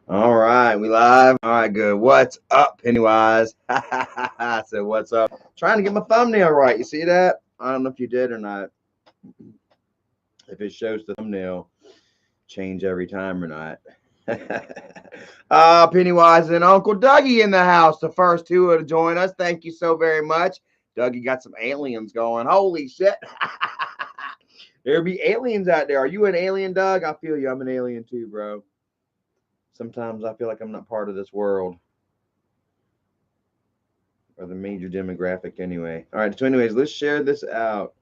All right, we live. All right, good. What's up, Pennywise? I said, what's up? Trying to get my thumbnail right. You see that? I don't know if you did or not. If it shows the thumbnail change every time or not. Pennywise and Uncle Dougie in the house. The first two to join us. Thank you so very much. Dougie got some aliens going. Holy shit. There be aliens out there. Are you an alien, Doug? I feel you. I'm an alien too, bro. Sometimes I feel like I'm not part of this world or the major demographic anyway. All right, so anyways, let's share this out.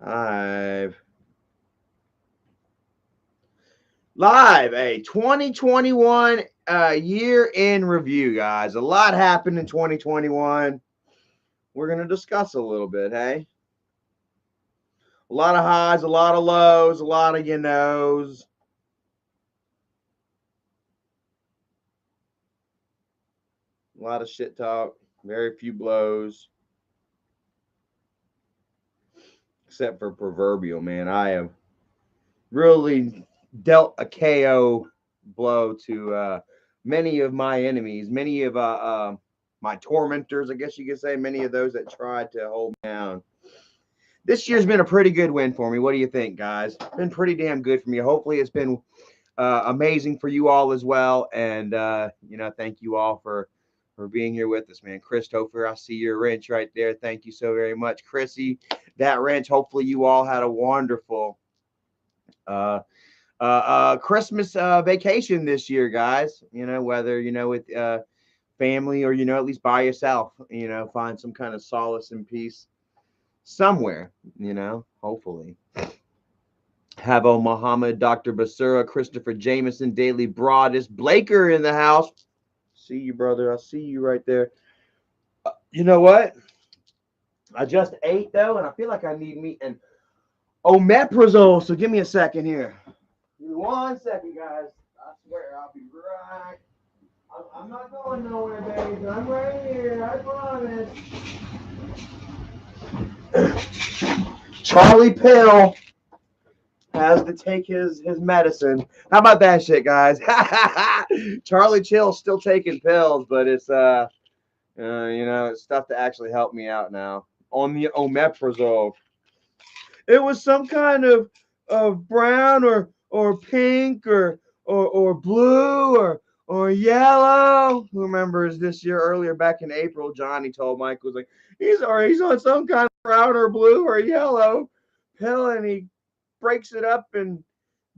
Live, a 2021 year in review, guys. A lot happened in 2021. We're going to discuss a little bit, hey? A lot of highs, a lot of lows, a lot of knows. A lot of shit talk, very few blows. Except for proverbial, man. I have really dealt a KO blow to many of my enemies, many of my tormentors, I guess you could say, many of those that tried to hold me down. This year's been a pretty good win for me. What do you think, guys? Been pretty damn good for me. Hopefully, it's been amazing for you all as well. And thank you all for being here with us, man. Christopher, I see your wrench right there. Thank you so very much, Chrissy. That wrench. Hopefully, you all had a wonderful Christmas vacation this year, guys. Whether with family or at least by yourself. Find some kind of solace and peace somewhere. Hopefully. Havo Muhammad, Dr. Basura, Christopher Jameson, Daily Broadus, Blaker in the house. See you, brother. I see you right there. You know what? I just ate though, and I feel like I need meat and omeprazole. So give me a second here. Give me 1 second, guys. I swear I'll be right. I'm not going nowhere, baby. I'm right here. I promise. Charlie Pill has to take his medicine. How about that shit, guys? Charlie Chill's still taking pills, but it's it's stuff to actually help me out now on the omeprazole. It was some kind of brown or pink or blue or yellow. Who remembers this year earlier back in April? Johnny told Mike was like he's on some kind of brown or blue or yellow pill, and he breaks it up and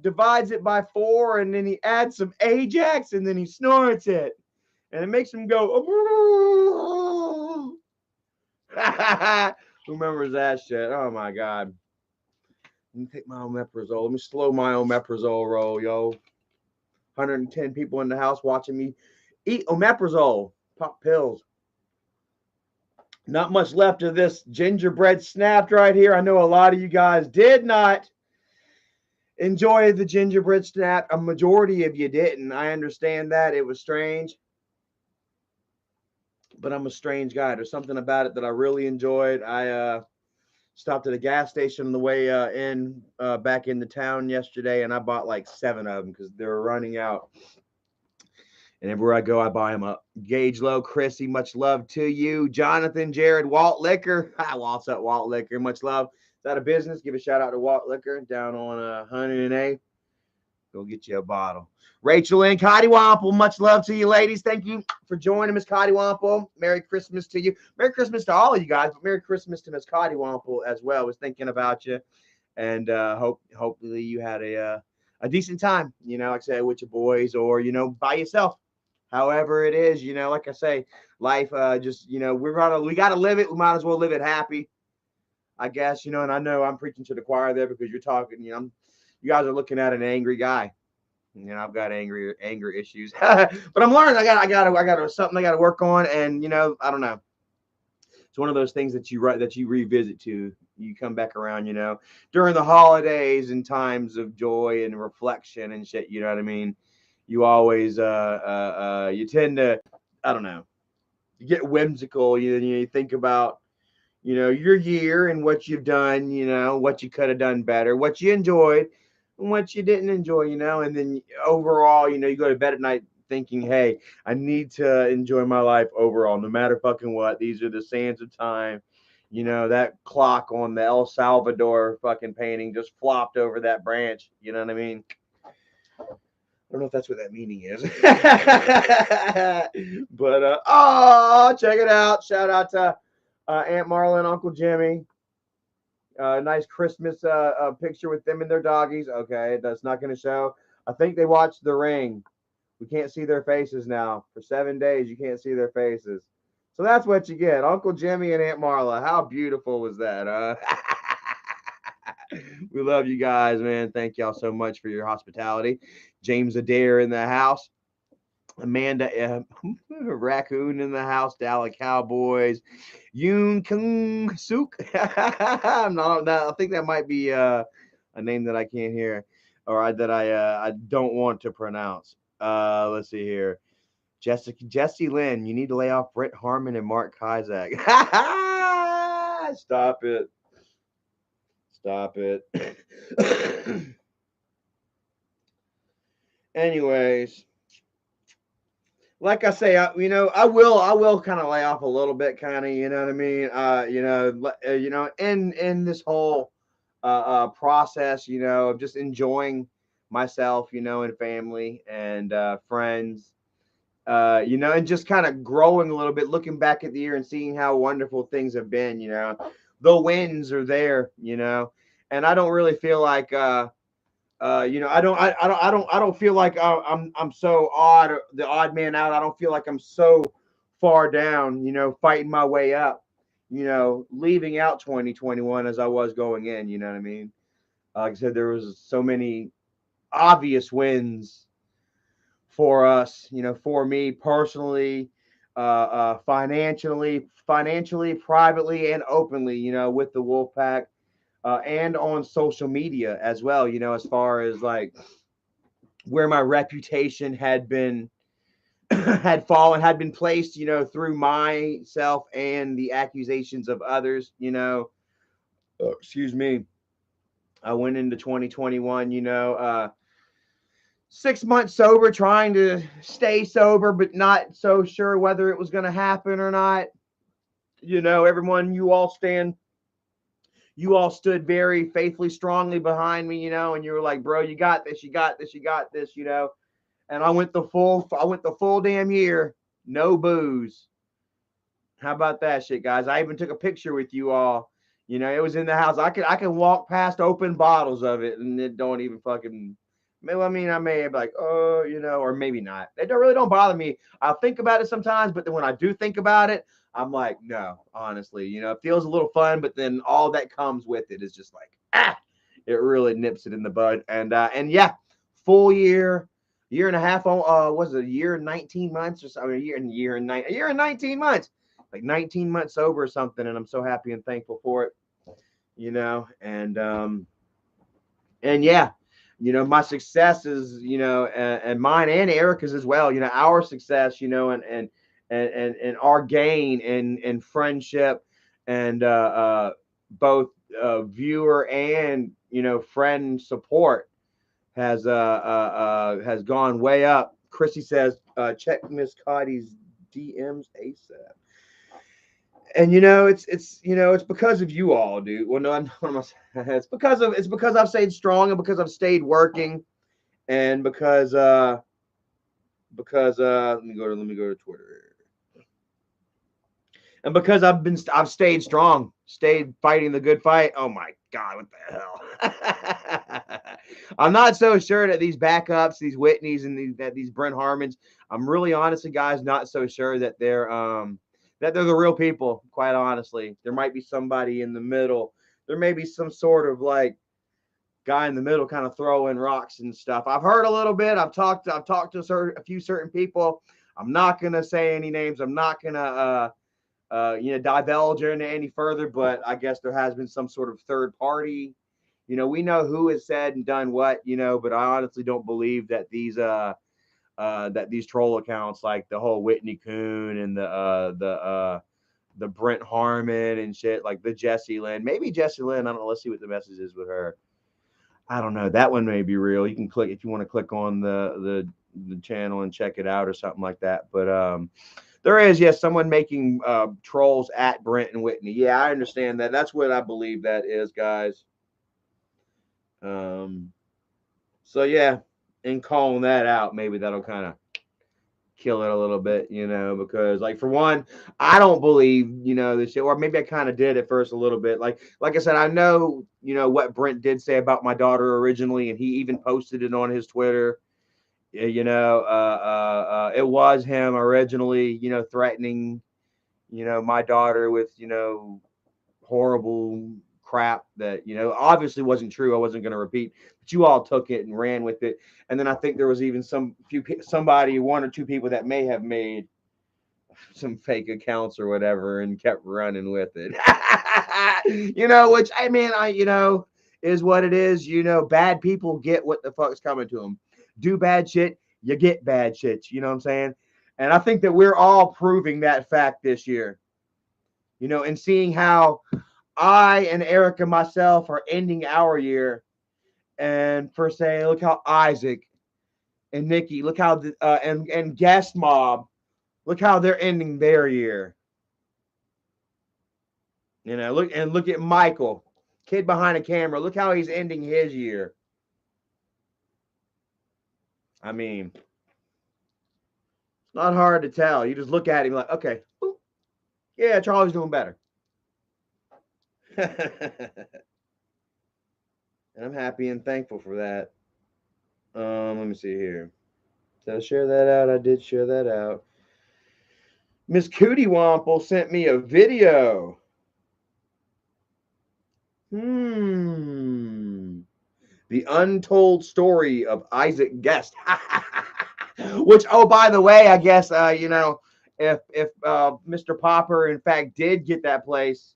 divides it by 4, and then he adds some Ajax, and then he snorts it, and it makes him go. Who remembers that shit? Oh my god. Let me take my omeprazole. Let me slow my omeprazole roll, yo. 110 people in the house watching me eat omeprazole, pop pills. Not much left of this gingerbread snapped right here. I know a lot of you guys did not enjoy the gingerbread snap. A majority of you didn't. I understand that. It was strange. But I'm a strange guy. There's something about it that I really enjoyed. I stopped at a gas station on the way back into town yesterday, and I bought like 7 of them because they were running out. And everywhere I go, I buy them up. Gage Low, Chrissy, much love to you. Jonathan, Jared, Walt Liquor. Hi, Walt's up, Walt Liquor. Much love. It's out of business. Give a shout out to Walt Liquor down on 100A. Go get you a bottle. Rachel and Cottywomple, much love to you, ladies. Thank you for joining Miss Cottywomple. Merry Christmas to you. Merry Christmas to all of you guys, but Merry Christmas to Miss Cottywomple as well. I was thinking about you, and hopefully you had a decent time. Like I said, with your boys or by yourself. However it is, like I say, life just we got to live it. We might as well live it happy, I guess. And I know I'm preaching to the choir there because you're talking. You guys are looking at an angry guy. I've got anger issues, but I'm learning. I got something I got to work on, and I don't know. It's one of those things that you revisit to. You come back around, during the holidays and times of joy and reflection and shit. You know what I mean? You always you tend to, I don't know, you get whimsical. You think about your year and what you've done, what you could have done better, what you enjoyed and what you didn't enjoy, and then overall, you go to bed at night thinking, hey, I need to enjoy my life overall, no matter fucking what. These are the sands of time. That clock on the El Salvador fucking painting just flopped over that branch. You know what I mean? I don't know if that's what that meaning is. But check it out. Shout out to Aunt Marla and Uncle Jimmy. Nice Christmas picture with them and their doggies. Okay, that's not going to show. I think they watched The Ring. We can't see their faces now. For 7 days, you can't see their faces. So that's what you get. Uncle Jimmy and Aunt Marla. How beautiful was that? We love you guys, man. Thank y'all so much for your hospitality. James Adair in the house. Amanda Raccoon in the house. Dallas Cowboys. Yoon Kung Suk. I think that might be a name that I can't hear or that I don't want to pronounce. Let's see here. Jesse Lynn, you need to lay off Britt Harmon and Mark Kizak. Stop it. Stop it. Anyways, like I say, I will kind of lay off a little bit, kind of, you know what I mean? In this whole process, of just enjoying myself, and family and friends, and just kind of growing a little bit, looking back at the year and seeing how wonderful things have been, the wins are there, and I don't really feel like, I don't feel like I'm so the odd man out. I don't feel like I'm so far down, fighting my way up, leaving out 2021 as I was going in, you know what I mean? Like I said, there was so many obvious wins for us, for me personally, financially, privately, and openly, with the Wolfpack, and on social media as well, as far as like where my reputation had been had been placed, through myself and the accusations of others, excuse me. I went into 2021, 6 months sober, trying to stay sober, but not so sure whether it was going to happen or not. Everyone, you all stood very faithfully, strongly behind me, and you were like, bro, you got this, you got this, you got this, and I went the full damn year, no booze. How about that shit, guys? I even took a picture with you all. It was in the house. I can walk past open bottles of it and it don't even fucking. I mean, I may be like, oh, or maybe not. They don't bother me. I'll think about it sometimes, but then when I do think about it, I'm like, no, honestly, it feels a little fun, but then all that comes with it is just like, it really nips it in the bud. And yeah, full year and a half. Was it a year and 19 months or something? A year and 19 months. Like 19 months sober or something, and I'm so happy and thankful for it, and yeah, my success is, and mine and Erica's as well, our success, and our gain and friendship and both viewer and friend support has gone way up. Chrissy says, check Miss Cotty's DMs ASAP. And it's because of you all, dude. Well, no, it's because I've stayed strong and because I've stayed working, and because let me go to Twitter, and because I've stayed strong, stayed fighting the good fight. Oh my God, what the hell? I'm not so sure that these backups, these Whitneys, and these Brent Harmons. I'm really honestly, guys, not so sure that they're the real people. Quite honestly, there might be somebody in the middle. There may be some sort of like guy in the middle, kind of throwing rocks and stuff. I've heard a little bit. I've talked to a few certain people. I'm not gonna say any names. I'm not gonna divulge into any further. But I guess there has been some sort of third party. We know who has said and done what. But I honestly don't believe that these troll accounts like the whole Whitney Coon and the the Brent Harmon and shit, like the Jesse Lynn. Maybe Jesse Lynn. I don't know. Let's see what the message is with her. I don't know. That one may be real. You can click if you want to click on the channel and check it out or something like that. But there is, yes, someone making trolls at Brent and Whitney. Yeah, I understand that. That's what I believe that is, guys. So yeah, and calling that out, maybe that'll kind of kill it a little bit, because like for one, I don't believe, this shit, or maybe I kind of did at first a little bit. Like I said, I know, what Brent did say about my daughter originally, and he even posted it on his Twitter. It was him originally, threatening, my daughter with, horrible crap that, obviously wasn't true. I wasn't going to repeat, but you all took it and ran with it. And then I think there was even somebody, one or two people that may have made some fake accounts or whatever and kept running with it. Which I mean, is what it is. Bad people get what the fuck's coming to them. Do bad shit, you get bad shit. You know what I'm saying? And I think that we're all proving that fact this year. And seeing how I and Eric and myself are ending our year, and for saying, look how Isaac and Nikki, look how and Guest Mob, look how they're ending their year. Look at Michael, kid behind a camera. Look how he's ending his year. I mean, it's not hard to tell. You just look at him like, okay, yeah, Charlie's doing better. And I'm happy and thankful for that. Let me see here. Did I share that out? I did share that out. Miss Cootie Womple sent me a video. The untold story of Isaac Guest. Which, oh, by the way, I guess if Mr. Popper in fact did get that place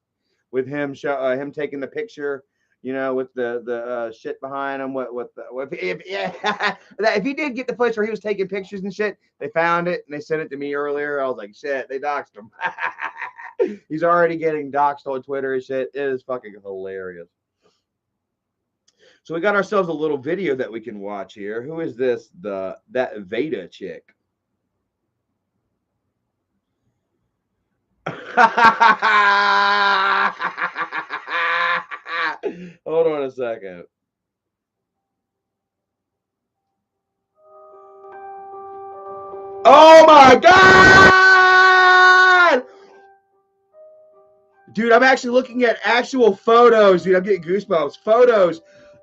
with him him taking the picture, with the shit behind him, if he did get the place where he was taking pictures and shit, they found it and they sent it to me earlier. I was like, shit, they doxed him. He's already getting doxed on Twitter and shit. It is fucking hilarious. So we got ourselves a little video that we can watch here. Who is this? That Veda chick. Hold on a second. Oh my God! Dude, I'm actually looking at actual photos. Dude, I'm getting goosebumps. Photos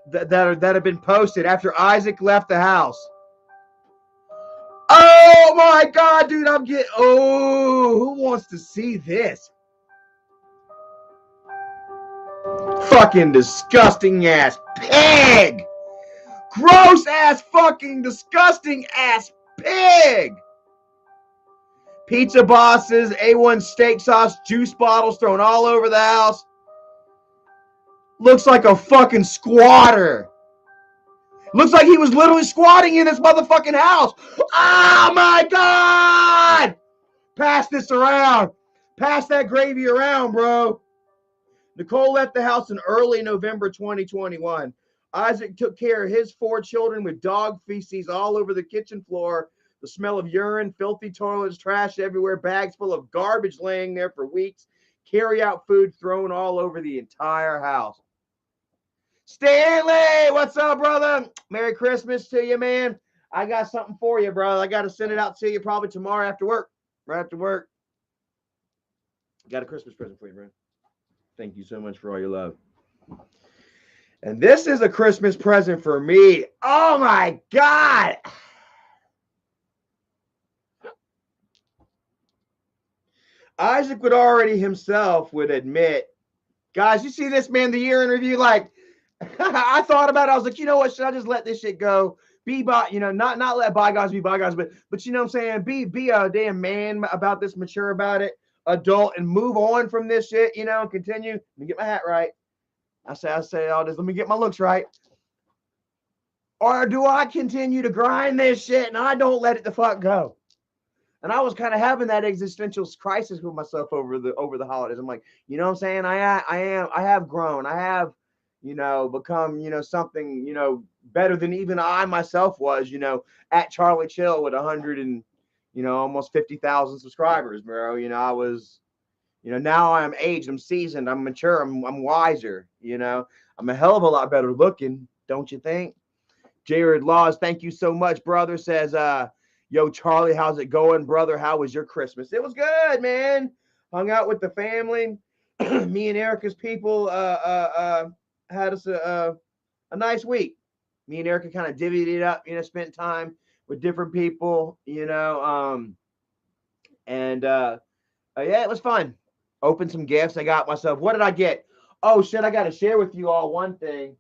that have been posted after Isaac left the house. Oh my God, dude, who wants to see this? Fucking disgusting ass pig. Gross ass fucking disgusting ass pig. Pizza bosses, A1 steak sauce, juice bottles thrown all over the house. Looks like a fucking squatter. Looks like he was literally squatting in this motherfucking house. Oh my God! Pass this around. Pass that gravy around, bro. Nicole left the house in early November 2021. Isaac took care of his 4 children with dog feces all over the kitchen floor, the smell of urine, filthy toilets, trash everywhere, bags full of garbage laying there for weeks, carry-out food thrown all over the entire house. Stanley, what's up, brother? Merry Christmas to you, man. I got something for you, brother. I got to send it out to you probably tomorrow after work. Right after work. Got a Christmas present for you, bro. Thank you so much for all your love. And this is a Christmas present for me. Oh, my God. Isaac would already himself would admit, guys, you see this, man, the year in review, like, I thought about it. I was like, you know what? Should I just let this shit go? Not let bygones be bygones, but you know what I'm saying? Be a damn man about this, mature about it, adult, and move on from this shit, continue. Let me get my hat right. I say all this. Let me get my looks right. Or do I continue to grind this shit and I don't let it the fuck go? And I was kind of having that existential crisis with myself over the holidays. I'm like, you know what I'm saying? I have grown. I have, become, something, better than even I myself was, at Charlie Chill with 100 and, almost 50,000 subscribers, bro. I was, now I'm aged, I'm seasoned, I'm mature, I'm wiser, I'm a hell of a lot better looking, don't you think? Jared Laws, thank you so much, brother. Says, yo, Charlie, how's it going, brother? How was your Christmas? It was good, man. Hung out with the family. Me and Erica's people had us a nice week. Me and Erica kind of divvied it up, spent time with different people, and yeah, it was fun. Opened some gifts. I got myself. What did I get? Oh shit! I got to share with you all one thing.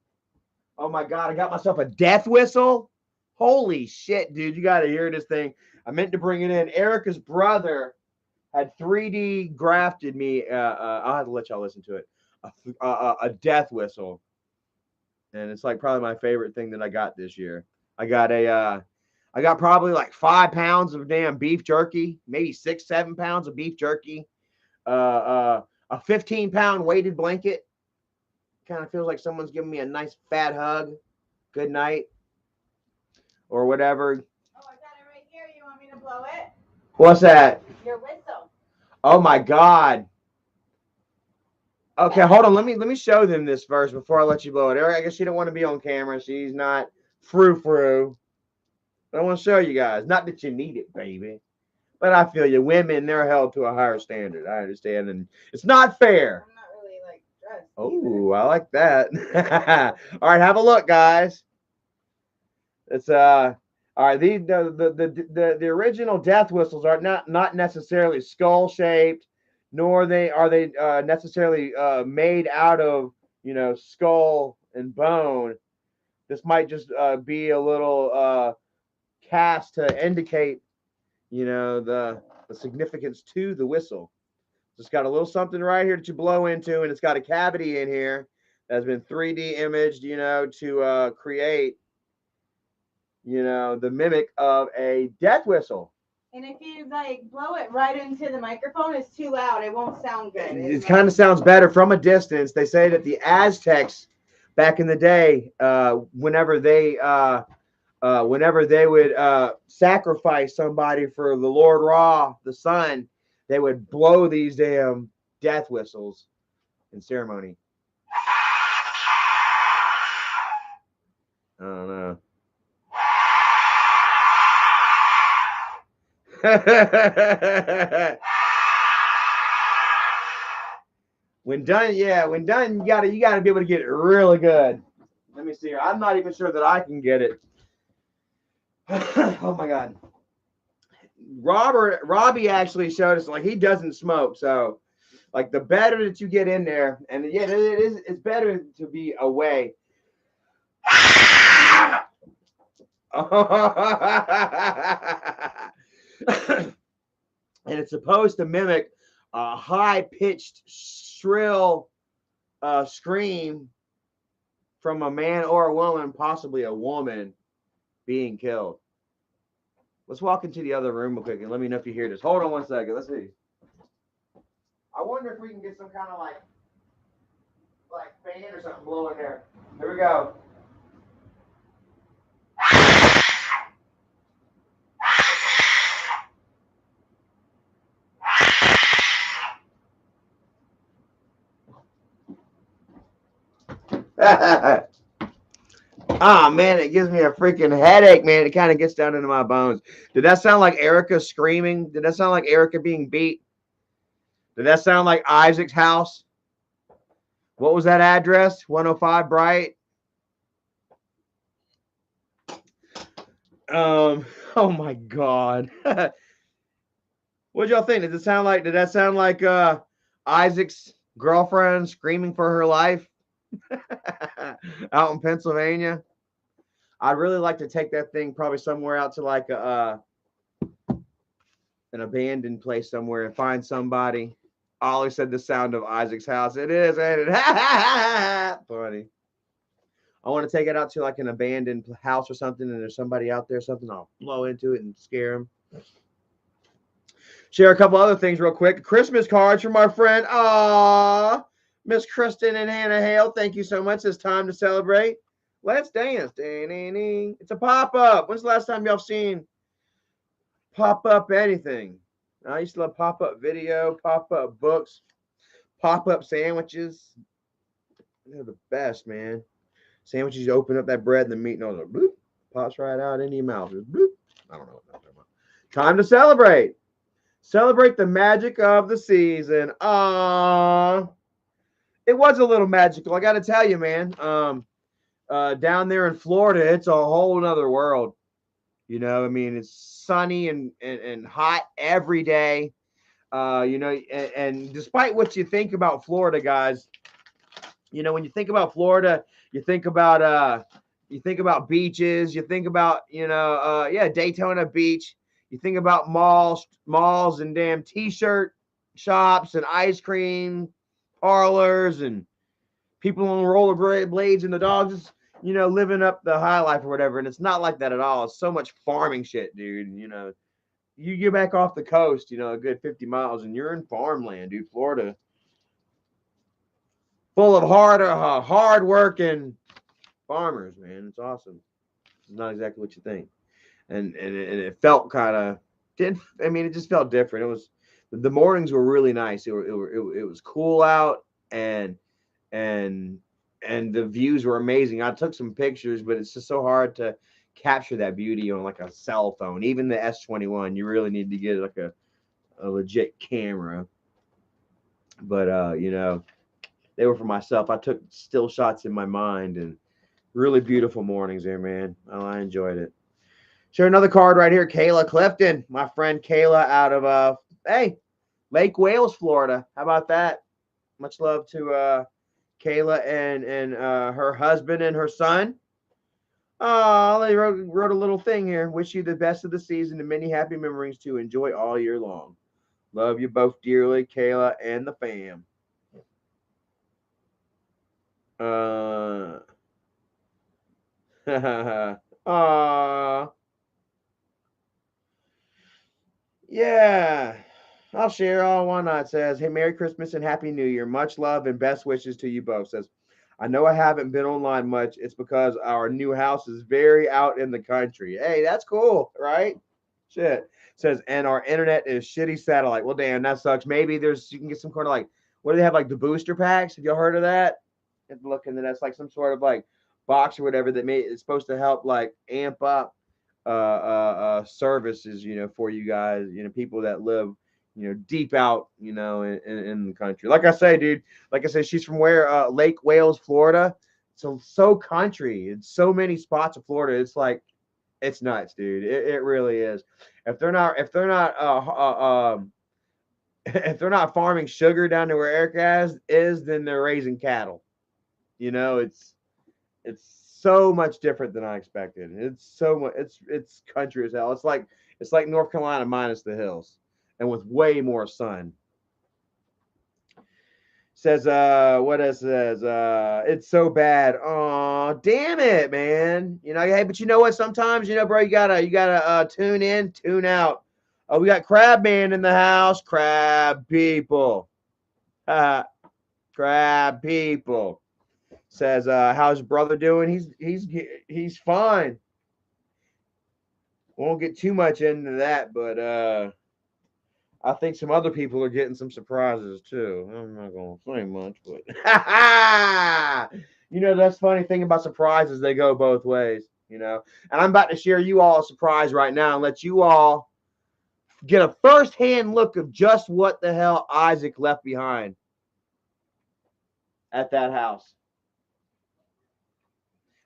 Oh my god! I got myself a death whistle. Holy shit, dude! You got to hear this thing. I meant to bring it in. Erica's brother had 3D grafted me. I'll have to let y'all listen to it. A death whistle, and it's like probably my favorite thing that I got this year. I got I got probably like 5 pounds of damn beef jerky, maybe 6, 7 pounds of beef jerky. A 15-pound weighted blanket. Kind of feels like someone's giving me a nice fat hug. Good night. Or whatever. Oh, I got it right here. You want me to blow it? What's that? Your whistle. Oh my god. Okay, hold on. Let me show them this first before I let you blow it. I guess she don't want to be on camera. She's not frou-frou. But I want to show you guys. Not that you need it, baby. But I feel you. Women, they're held to a higher standard. I understand. And it's not fair. I'm not really like dressed. Oh, I like that. All right, have a look, guys. It's all right. The original death whistles are not necessarily skull shaped, nor are they necessarily made out of skull and bone. This might just be a little cast to indicate the significance to the whistle. It's got a little something right here that you blow into, and it's got a cavity in here that's been 3D imaged, to create, the mimic of a death whistle. And if you like blow it right into the microphone, it's too loud. It won't sound good. It kind of sounds better from a distance. They say that the Aztecs back in the day, whenever they would sacrifice somebody for the Lord Ra, the sun, they would blow these damn death whistles in ceremony. I don't know. when done, you gotta be able to get it really good. Let me see here. I'm not even sure that I can get it. Oh my god. Robbie actually showed us, like, he doesn't smoke, so like the better that you get in there, and yeah, it's better to be away. And it's supposed to mimic a high-pitched, shrill scream from a man or a woman, possibly a woman, being killed. Let's walk into the other room real quick and let me know if you hear this. Hold on 1 second. Let's see. I wonder if we can get some kind of like fan or something blowing there. Here we go. Ah, man, it gives me a freaking headache, man. It kind of gets down into my bones. Did that sound like Erica screaming? Did that sound like Erica being beat? Did that sound like Isaac's house? What was that address? 105 Bright. Oh my God. What'd y'all think? Did that sound like Isaac's girlfriend screaming for her life out in Pennsylvania? I'd really like to take that thing probably somewhere out to like an abandoned place somewhere and find somebody. Ollie said the sound of Isaac's house. It is, ain't it? Funny. I want to take it out to like an abandoned house or something, and there's somebody out there, something. I'll blow into it and scare them. Share a couple other things real quick. Christmas cards from our friend, Miss Kristen and Hannah Hale. Thank you so much. It's time to celebrate. Let's dance. It's a pop-up. When's the last time y'all seen pop-up anything? I used to love pop-up video, pop-up books, pop-up sandwiches. They're the best, man. Sandwiches, you open up that bread and the meat and all the bloop, pops right out into your mouth. Just bloop. I don't know what I'm talking about. Time to celebrate. Celebrate the magic of the season. It was a little magical. I got to tell you, man. Down there in Florida, it's a whole nother world. You know, I mean, it's sunny and hot every day. You know, and despite what you think about Florida, guys, you know, when you think about Florida, you think about beaches, you think about, Daytona Beach, you think about malls and damn t-shirt shops and ice cream parlors and people on roller blades and the dogs, you know, living up the high life or whatever. And it's not like that at all. It's so much farming shit, dude. You know, you get back off the coast, you know, a good 50 miles and you're in farmland, dude. Florida, full of hard working farmers, man. It's awesome. It's not exactly what you think. And it felt kind of it just felt different. It was, the mornings were really nice. It was cool out, and the views were amazing. I took some pictures, but it's just so hard to capture that beauty on like a cell phone. Even the S21, you really need to get like a legit camera. But you know, they were for myself. I took still shots in my mind, and really beautiful mornings there, man. Oh, I enjoyed it. Share another card right here. Kayla Clifton, my friend Kayla out of Lake Wales, Florida. How about that? Much love to Kayla and her husband and her son. Oh, they wrote a little thing here. Wish you the best of the season and many happy memories to enjoy all year long. Love you both dearly, Kayla and the fam. Yeah. I'll share. All One Night says, "Hey, Merry Christmas and Happy New Year. Much love and best wishes to you both." Says, "I know I haven't been online much. It's because our new house is very out in the country." Hey, that's cool, right? Shit. Says, "And our internet is shitty satellite." Well, damn, that sucks. Maybe you can get some kind of like, what do they have, like the booster packs? Have y'all heard of that? And look into that's like some sort of like box or whatever that it's supposed to help like amp up services, you know, for you guys, you know, people that live, you know, deep out, you know, in the country. Like I say, dude, like I said, she's from where Lake Wales, Florida. So country. It's so many spots of Florida. It's like, it's nuts, dude. It really is. If they're not if they're not farming sugar down to where Eric is, then they're raising cattle. You know, it's so much different than I expected. It's so much. It's country as hell. It's like North Carolina minus the hills, and with way more sun. Says what it says, it's so bad. Oh, damn it, man. You know, hey, but you know what? Sometimes, you know, bro, you gotta tune in, tune out. Oh, we got Crab Man in the house. Crab people. Crab people. Says, how's brother doing? He's fine. Won't get too much into that, but I think some other people are getting some surprises too. I'm not gonna say much, but you know, that's the funny thing about surprises, they go both ways, you know. And I'm about to share you all a surprise right now and let you all get a first-hand look of just what the hell Isaac left behind at that house.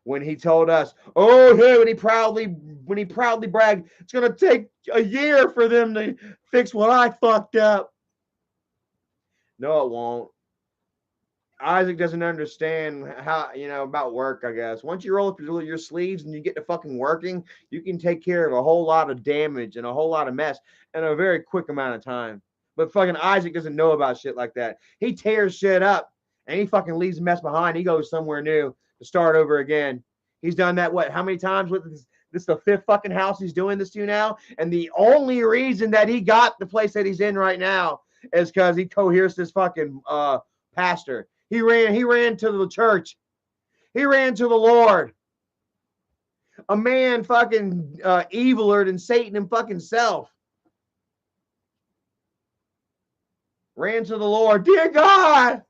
When he told us, oh, hey, when he proudly bragged, it's gonna take a year for them to fix what I fucked up. No, it won't. Isaac doesn't understand how, you know, about work, I guess. Once you roll up your sleeves and you get to fucking working, you can take care of a whole lot of damage and a whole lot of mess in a very quick amount of time. But fucking Isaac doesn't know about shit like that. He tears shit up and he fucking leaves mess behind. He goes somewhere new to start over again. He's done that, what, how many times with This is the 5th fucking house he's doing this to now. And the only reason that he got the place that he's in right now is because he coerced this fucking pastor. He ran to the church. He ran to the Lord. A man fucking eviler than Satan and fucking self. Ran to the Lord. Dear God.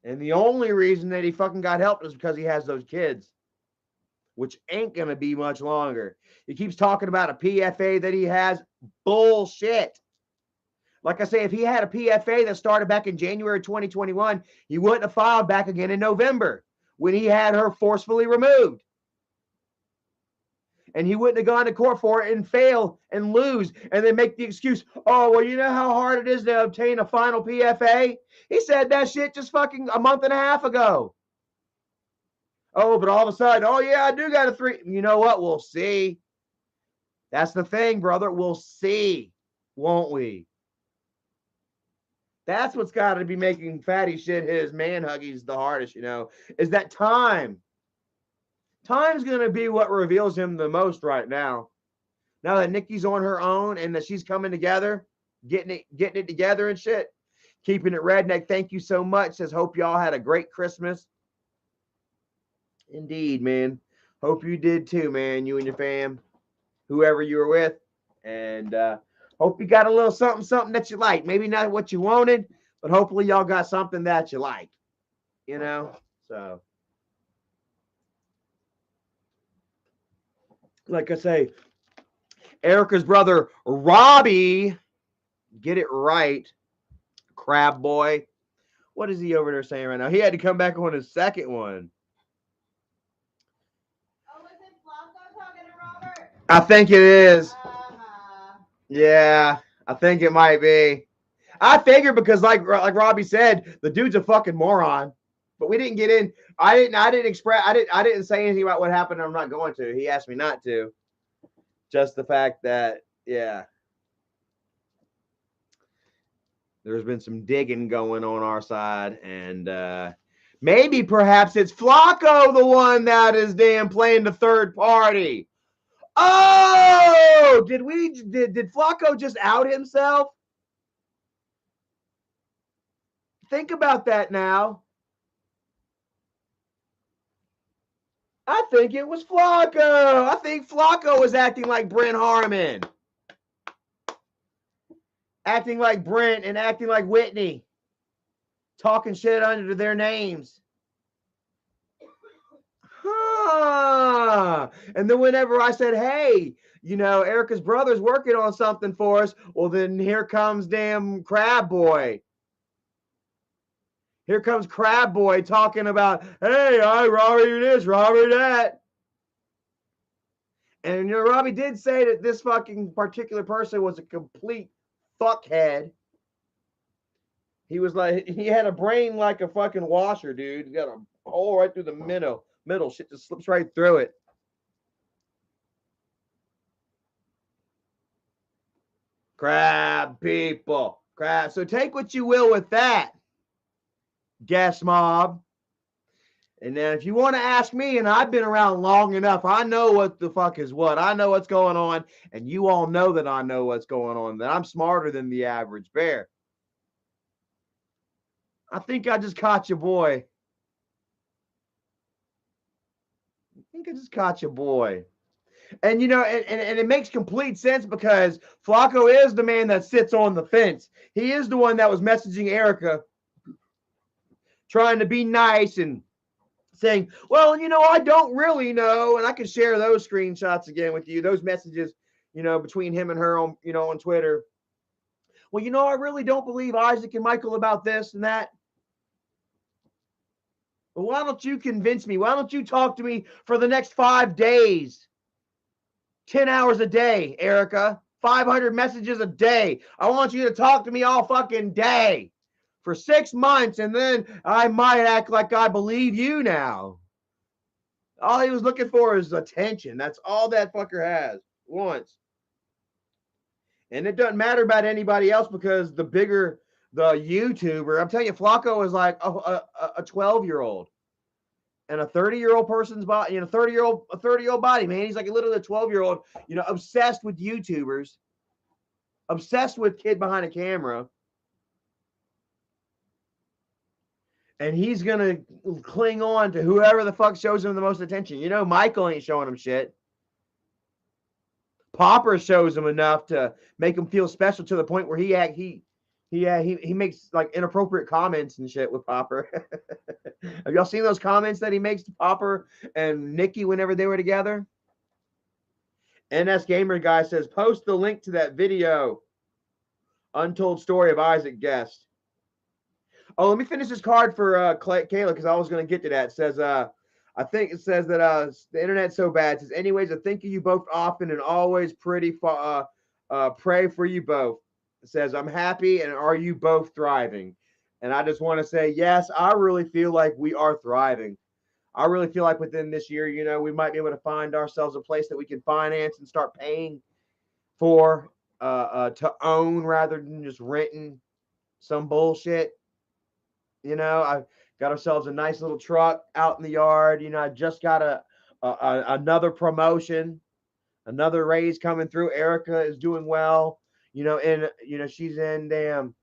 And the only reason that he fucking got help is because he has those kids, which ain't going to be much longer. He keeps talking about a PFA that he has. Bullshit. Like I say, if he had a PFA that started back in January 2021, he wouldn't have filed back again in November when he had her forcefully removed. And he wouldn't have gone to court for it and fail and lose and then make the excuse, oh, well, you know how hard it is to obtain a final PFA? He said that shit just fucking a month and a half ago. Oh, but all of a sudden, oh, yeah, I do got a 3. You know what? We'll see. That's the thing, brother. We'll see, won't we? That's what's got to be making Fatty shit his man huggies the hardest, is that time. Time's going to be what reveals him the most right now. Now that Nikki's on her own and that she's coming together, getting it together and shit, keeping it redneck. Thank you so much. Says, hope y'all had a great Christmas. Indeed, man. Hope you did too, man. You and your fam, whoever you were with. And hope you got a little something that you like. Maybe not what you wanted, but hopefully y'all got something that you like. So. Like I say, Erica's brother, Robbie, get it right, crab boy. What is he over there saying right now? He had to come back on his second one. Oh, is it Flacco talking to Robert? I think it is. Yeah, I think it might be. I figured because like Robbie said, the dude's a fucking moron. But we didn't get in. I didn't say anything about what happened. I'm not going to. He asked me not to. Just the fact that, yeah. There's been some digging going on our side. And maybe perhaps it's Flacco, the one that is damn playing the third party. Oh! Did Flacco just out himself? Think about that now. I think it was Flacco. I think Flacco was acting like Brent Harmon. Acting like Brent and acting like Whitney. Talking shit under their names. Huh. And then whenever I said, hey, Erica's brother's working on something for us, well, then here comes damn Crab Boy. Here comes Crab Boy talking about, hey, I Robbie this, Robbie that. And Robbie did say that this fucking particular person was a complete fuckhead. He was like, he had a brain like a fucking washer, dude. He got a hole right through the middle. Shit just slips right through it. Crab people. Crab. So take what you will with that. Gas mob. And then if you want to ask me, and I've been around long enough, I know what the fuck is what. I know what's going on, and you all know that I know what's going on, that I'm smarter than the average bear. I think I just caught your boy. And and it makes complete sense because Flacco is the man that sits on the fence. He is the one that was messaging Erica, trying to be nice and saying, well, I don't really know. And I can share those screenshots again with you, those messages, between him and her on, on Twitter. Well, I really don't believe Isaac and Michael about this and that. Well, why don't you convince me? Why don't you talk to me for the next 5 days? 10 hours a day, Erica. 500 messages a day. I want you to talk to me all fucking day. For 6 months, and then I might act like I believe you now. All he was looking for is attention. That's all that fucker has. Wants. And it doesn't matter about anybody else because the YouTuber, I'm telling you, Flacco is like a 12-year-old. and a 30-year-old person's body, a 30-year-old body, man. He's like literally a 12-year-old, obsessed with YouTubers, obsessed with kid behind a camera. And he's going to cling on to whoever the fuck shows him the most attention. Michael ain't showing him shit. Popper shows him enough to make him feel special to the point where he makes like inappropriate comments and shit with Popper. Have y'all seen those comments that he makes to Popper and Nikki whenever they were together? NS Gamer Guy says, post the link to that video. Untold Story of Isaac Guest. Oh, let me finish this card for Kayla, because I was going to get to that. It says, I think it says that the internet's so bad. It says, anyways, I think of you both often and always pray for you both. It says, I'm happy, and are you both thriving? And I just want to say, yes, I really feel like we are thriving. I really feel like within this year, we might be able to find ourselves a place that we can finance and start paying for to own rather than just renting some bullshit. I got ourselves a nice little truck out in the yard. I just got another promotion, another raise coming through. Erica is doing well, and she's in damn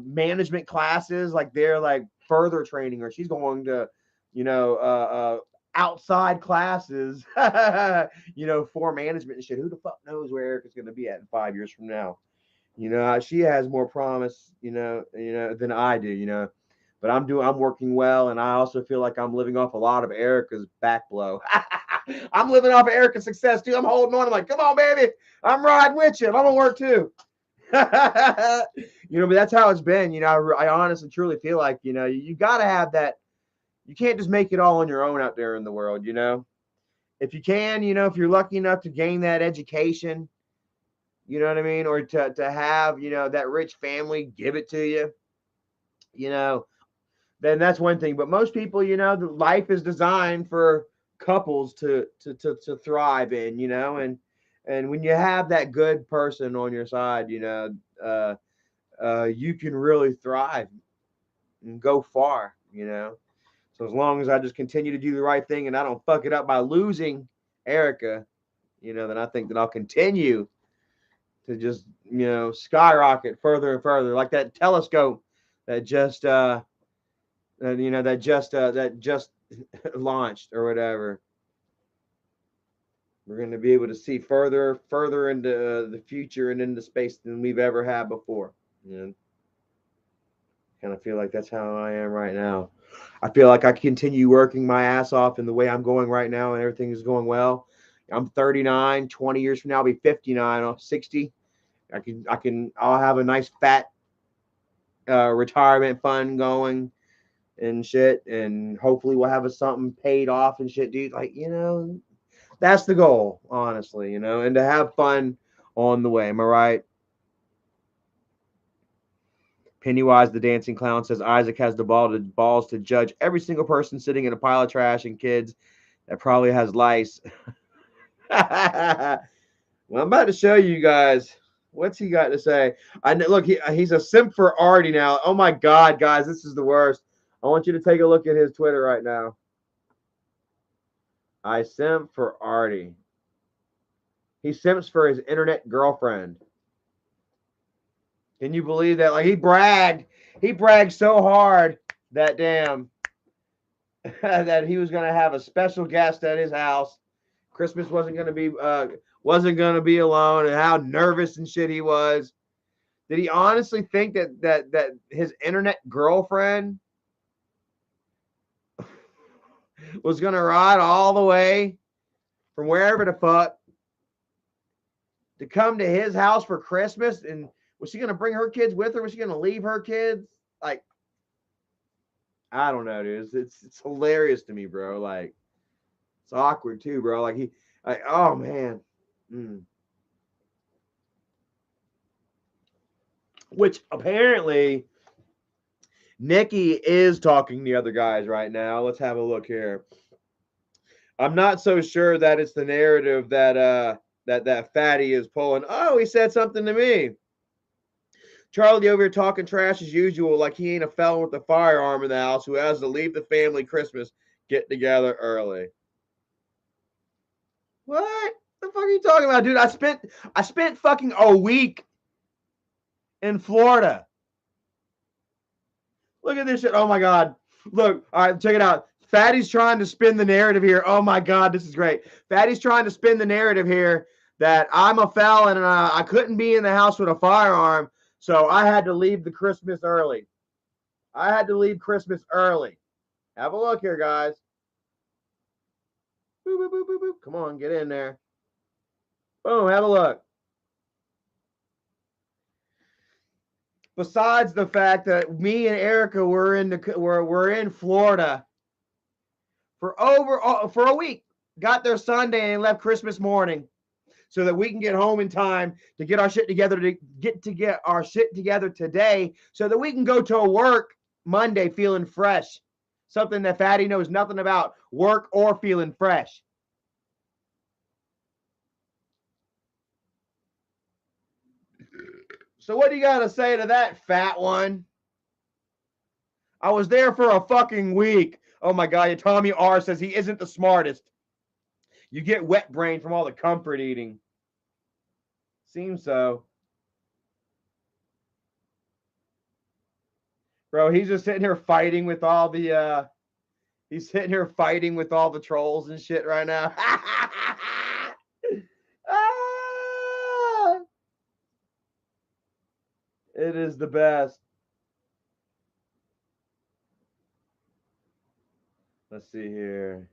management classes. Like they're like further training her. She's going to, outside classes, for management and shit. Who the fuck knows where Erica's going to be at in 5 years from now? She has more promise, than I do, but I'm working well. And I also feel like I'm living off a lot of Erica's back blow. I'm living off of Erica's success too. I'm holding on. I'm like, come on, baby. I'm riding with you. I'm going to work too. But that's how it's been. I honestly, truly feel like, you got to have that. You can't just make it all on your own out there in the world, if you can, if you're lucky enough to gain that education, you know what I mean? Or to have, that rich family give it to you, then that's one thing. But most people, the life is designed for couples to thrive in, and when you have that good person on your side, you can really thrive and go far, So as long as I just continue to do the right thing and I don't fuck it up by losing Erica, then I think that I'll continue to just, skyrocket further and further, like that telescope that just launched or whatever. We're going to be able to see further into the future and into space than we've ever had before. Kind of feel like that's how I am right now. I feel like I continue working my ass off in the way I'm going right now, and everything is going well. I'm 39. 20 years from now, I'll be 59 or 60. I'll have a nice fat retirement fund going and shit, and hopefully we'll have something paid off and shit, dude. Like, that's the goal, honestly, and to have fun on the way. Am I right? Pennywise the Dancing Clown says Isaac has the balls to judge every single person sitting in a pile of trash and kids that probably has lice. Well, I'm about to show you guys. What's he got to say? Look, he's a simp for Artie now. Oh my God, guys, this is the worst. I want you to take a look at his Twitter right now. I simp for Artie. He simps for his internet girlfriend. Can you believe that? Like, he bragged so hard that that he was gonna have a special guest at his house. Christmas wasn't gonna be alone, and how nervous and shit he was. Did he honestly think that his internet girlfriend was gonna ride all the way from wherever the fuck to come to his house for Christmas? And was she gonna bring her kids with her? Was she gonna leave her kids? Like, I don't know, dude. It's hilarious to me, bro. Like, it's awkward too, bro. Like, oh man. Which apparently Nikki is talking to the other guys right now. Let's have a look here. I'm not so sure that it's the narrative that that fatty is pulling. Oh, he said something to me. Charlie over here talking trash as usual, like he ain't a felon with a firearm in the house who has to leave the family Christmas get together early. What the fuck are you talking about, dude? I spent fucking a week in Florida. Look at this shit. Oh my god. Look, all right, check it out. Fatty's trying to spin the narrative here. Oh my god, this is great. Fatty's trying to spin the narrative here that I'm a felon and I couldn't be in the house with a firearm, so I had to leave the Christmas early. I had to leave Christmas early. Have a look here, guys. Boop, boop, boop, boop, boop. Come on, get in there. Boom, have a look. Besides the fact that me and Erica were in Florida for a week, got there Sunday and left Christmas morning, so that we can get home in time to get our shit together today, so that we can go to work Monday feeling fresh. Something that Fatty knows nothing about, work or feeling fresh. So what do you got to say to that, fat one? I was there for a fucking week. Oh my god, Tommy R says he isn't the smartest. You get wet brain from all the comfort eating. Seems so. Bro, he's just sitting here fighting with all the he's sitting here fighting with all the trolls and shit right now. It is the best. Let's see here.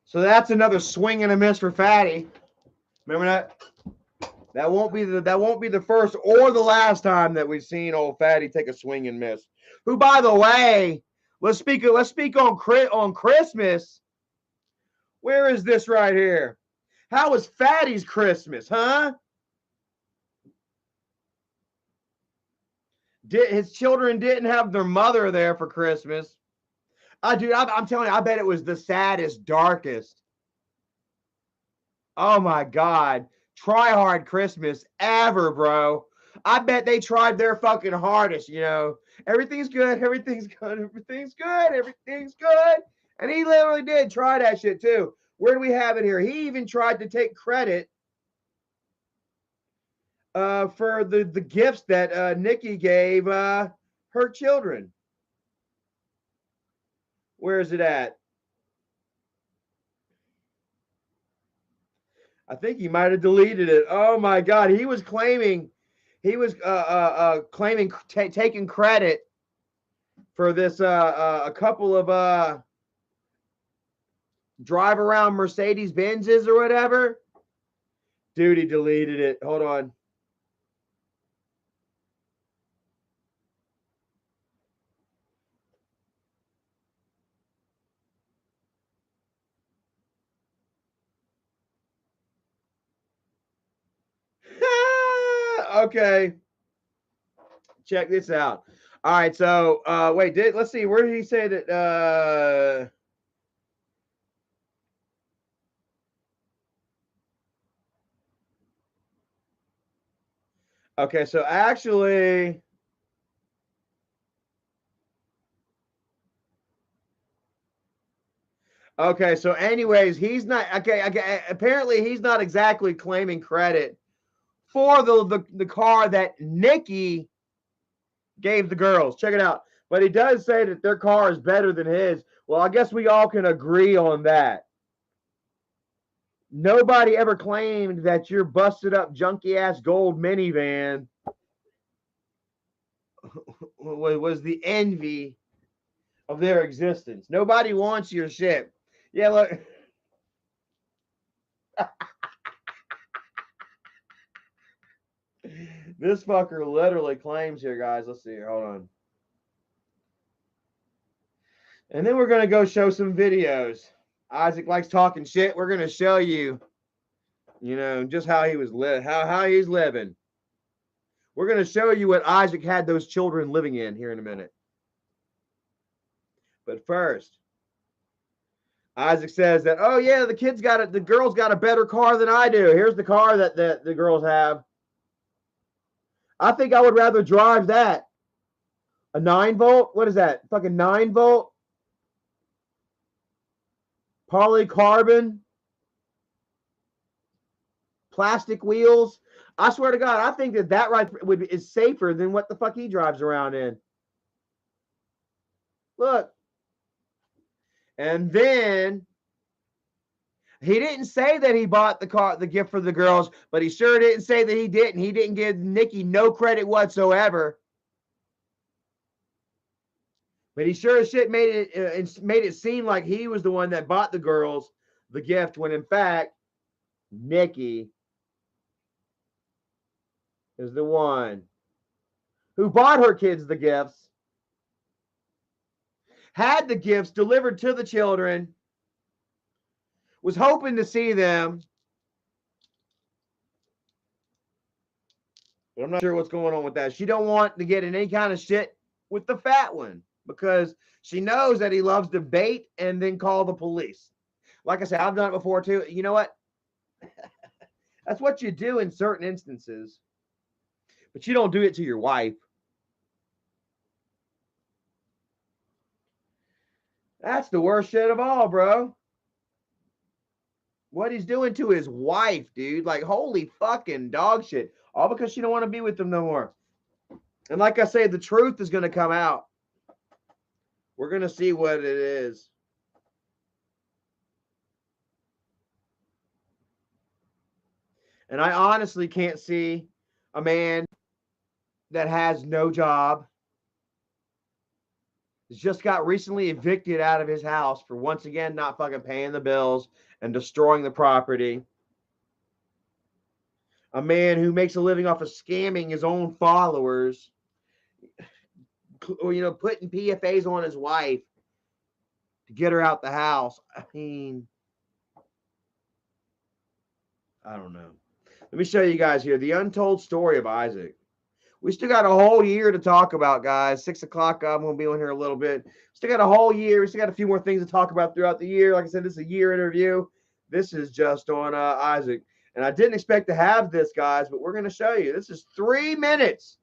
So that's another swing and a miss for Fatty. Remember that? That won't be the first or the last time that we've seen old Fatty take a swing and miss. Who, by the way, let's speak on Christmas. Where is this right here? How was Fatty's Christmas, huh? His children didn't have their mother there for Christmas. Dude, I'm telling you, I bet it was the saddest, darkest. Oh my God. Try hard Christmas ever, bro. I bet they tried their fucking hardest, you know. Everything's good, everything's good, everything's good, everything's good. And he literally did try that shit too. Where do we have it here? He even tried to take credit for the gifts that Nikki gave her children. Where is it at? I think he might have deleted it. Oh my God, he was claiming taking credit for this a couple of drive around Mercedes Benzes or whatever. Dude, he deleted it. Hold on. Okay. Check this out. All right, so wait, let's see, where did he say that okay, so actually okay, so anyways, he's not okay, apparently he's not exactly claiming credit for the car that Nikki gave the girls. Check it out. But he does say that their car is better than his. Well, I guess we all can agree on that. Nobody ever claimed that your busted up junky ass gold minivan was the envy of their existence. Nobody wants your shit. Yeah, look. This fucker literally claims here, guys. Let's see here. Hold on. And then we're going to go show some videos. Isaac likes talking shit. We're going to show you, you know, just how he was how he's living. We're going to show you what Isaac had those children living in here in a minute. But first, Isaac says that, oh yeah, the girls got a better car than I do. Here's the car that the girls have. I think I would rather drive that. A 9-volt? What is that? Fucking 9-volt? Polycarbon? Plastic wheels? I swear to God, I think that right is safer than what the fuck he drives around in. Look. And then he didn't say that he bought the gift for the girls, but he sure didn't say that he didn't. He didn't give Nikki no credit whatsoever. But he sure as shit made it seem like he was the one that bought the girls the gift, when in fact Nikki is the one who bought her kids the gifts, had the gifts delivered to the children, was hoping to see them. But I'm not sure what's going on with that. She don't want to get in any kind of shit with the fat one because she knows that he loves to bait and then call the police. Like I said, I've done it before too. You know what? That's what you do in certain instances. But you don't do it to your wife. That's the worst shit of all, bro. What he's doing to his wife, dude. Like, holy fucking dog shit. All because she don't want to be with him no more. And like I say, the truth is going to come out. We're going to see what it is. And I honestly can't see a man that has no job, just got recently evicted out of his house for once again not fucking paying the bills and destroying the property. A man who makes a living off of scamming his own followers, or, putting PFAs on his wife to get her out the house. I mean, I don't know. Let me show you guys here the untold story of Isaac. We still got a whole year to talk about, guys. 6 o'clock, I'm going to be on here a little bit. Still got a whole year. We still got a few more things to talk about throughout the year. Like I said, this is a year interview. This is just on Isaac. And I didn't expect to have this, guys, but we're going to show you. This is 3 minutes.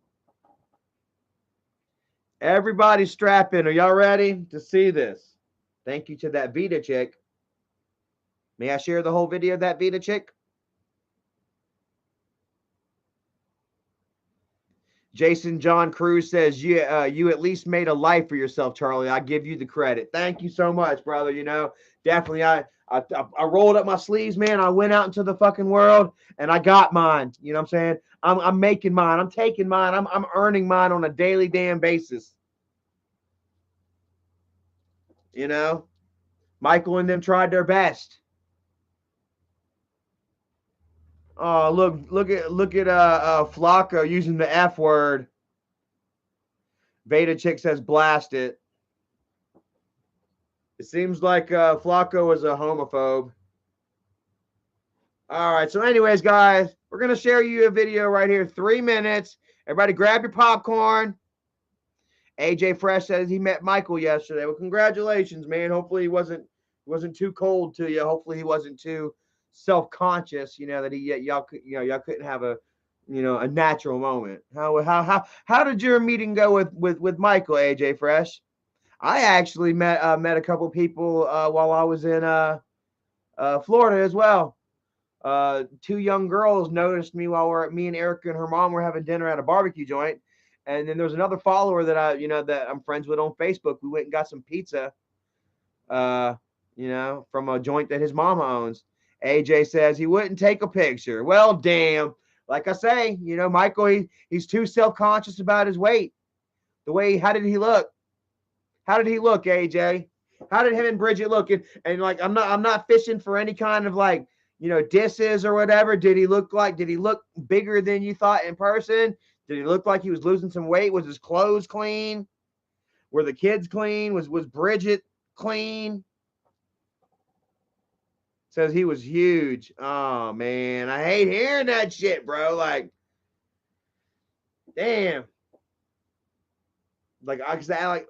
Everybody strap in. Are y'all ready to see this? Thank you to that Vita chick. May I share the whole video of that Vita chick? Jason John Cruz says, you at least made a life for yourself, Charlie. I give you the credit. Thank you so much, brother. Definitely I rolled up my sleeves, man. I went out into the fucking world and I got mine. You know what I'm saying? I'm making mine. I'm taking mine. I'm earning mine on a daily damn basis. Michael and them tried their best. Oh, look at Flacco using the F word. Veda Chick says blast it. It seems like Flacco is a homophobe. All right. So anyways, guys, we're going to share you a video right here. 3 minutes. Everybody grab your popcorn. AJ Fresh says he met Michael yesterday. Well, congratulations, man. Hopefully he wasn't too cold to you. Hopefully he wasn't too self-conscious, that y'all couldn't have a natural moment. How did your meeting go with Michael, AJ Fresh? I actually met a couple people while I was in Florida as well. 2 young girls noticed me while me and Erica and her mom were having dinner at a barbecue joint. And then there's another follower that that I'm friends with on Facebook. We went and got some pizza, from a joint that his mama owns. AJ says he wouldn't take a picture. Well, damn. Like I say, Michael, he's too self-conscious about his weight. How did he look? How did he look, AJ? How did him and Bridget look? And like, I'm not fishing for any kind of like, disses or whatever. Did he look bigger than you thought in person? Did he look like he was losing some weight? Was his clothes clean? Were the kids clean? Was Bridget clean? Says he was huge. Oh, man. I hate hearing that shit, bro. Like, damn. Like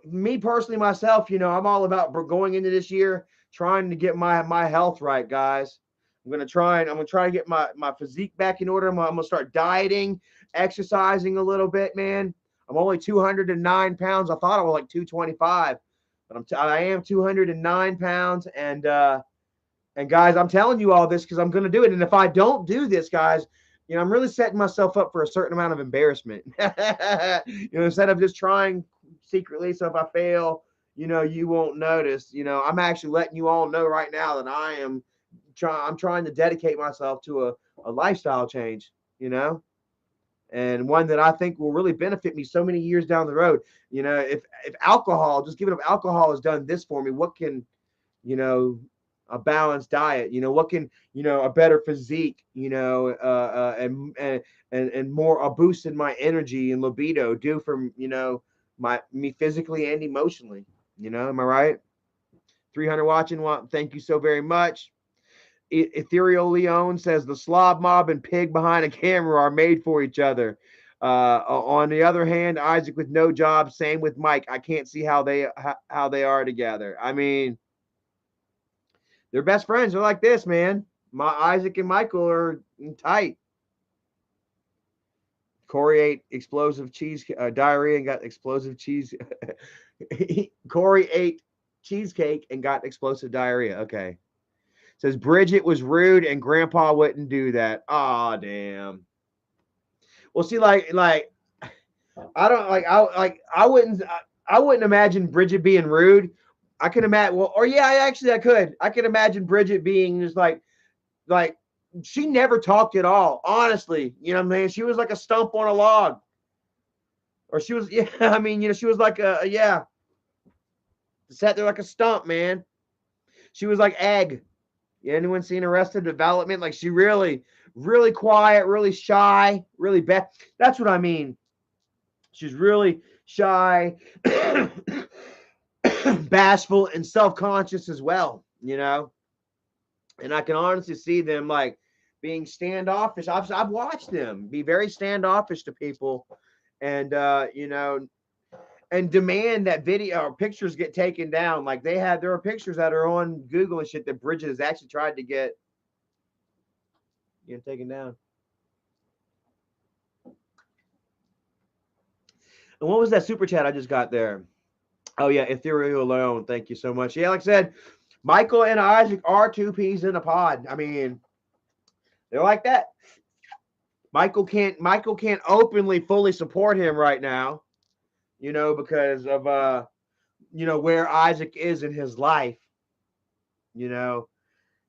me personally, myself, I'm all about going into this year trying to get my health right, guys. I'm gonna try to get my physique back in order. I'm gonna start dieting, exercising a little bit, man. I'm only 209 pounds. I thought I was like 225, but I am 209 pounds. And guys, I'm telling you all this because I'm gonna do it. And if I don't do this, guys, I'm really setting myself up for a certain amount of embarrassment. Instead of just trying secretly. So if I fail, you won't notice. I'm actually letting you all know right now that I'm trying to dedicate myself to a lifestyle change, and one that I think will really benefit me so many years down the road. If alcohol, just giving up alcohol has done this for me, what can, a balanced diet, what can, a better physique, and more a boost in my energy and libido do for, me physically and emotionally, am I right? 300 watching. Thank you so very much. Ethereal Leon says the slob mob and pig behind a camera are made for each other. On the other hand, Isaac with no job, same with Mike. I can't see how they are together. I mean, they're best friends. They're like this, man. Isaac and Michael are tight. Corey ate explosive cheese diarrhea and got explosive cheese. Corey ate cheesecake and got explosive diarrhea. Okay. Says Bridget was rude and Grandpa wouldn't do that. Aw, damn. Well, see, like I don't I wouldn't imagine Bridget being rude. I can imagine. Well, or yeah, I could. I could imagine Bridget being just like she never talked at all. Honestly, man. She was like a stump on a log, or she was. Yeah, I mean, she was like sat there like a stump, man. She was like egg. Anyone seen Arrested Development? Like she really, really quiet, really shy, really bad. That's what I mean. She's really shy, bashful, and self-conscious as well, And I can honestly see them like being standoffish. I've watched them be very standoffish to people, and and demand that video or pictures get taken down. Like there are pictures that are on Google and shit that Bridget has actually tried to get taken down. And what was that super chat I just got there? Oh yeah, Ethereal Alone. Thank you so much. Yeah, like I said, Michael and Isaac are two peas in a pod. I mean, they're like that. Michael can't openly fully support him right now, because of where Isaac is in his life,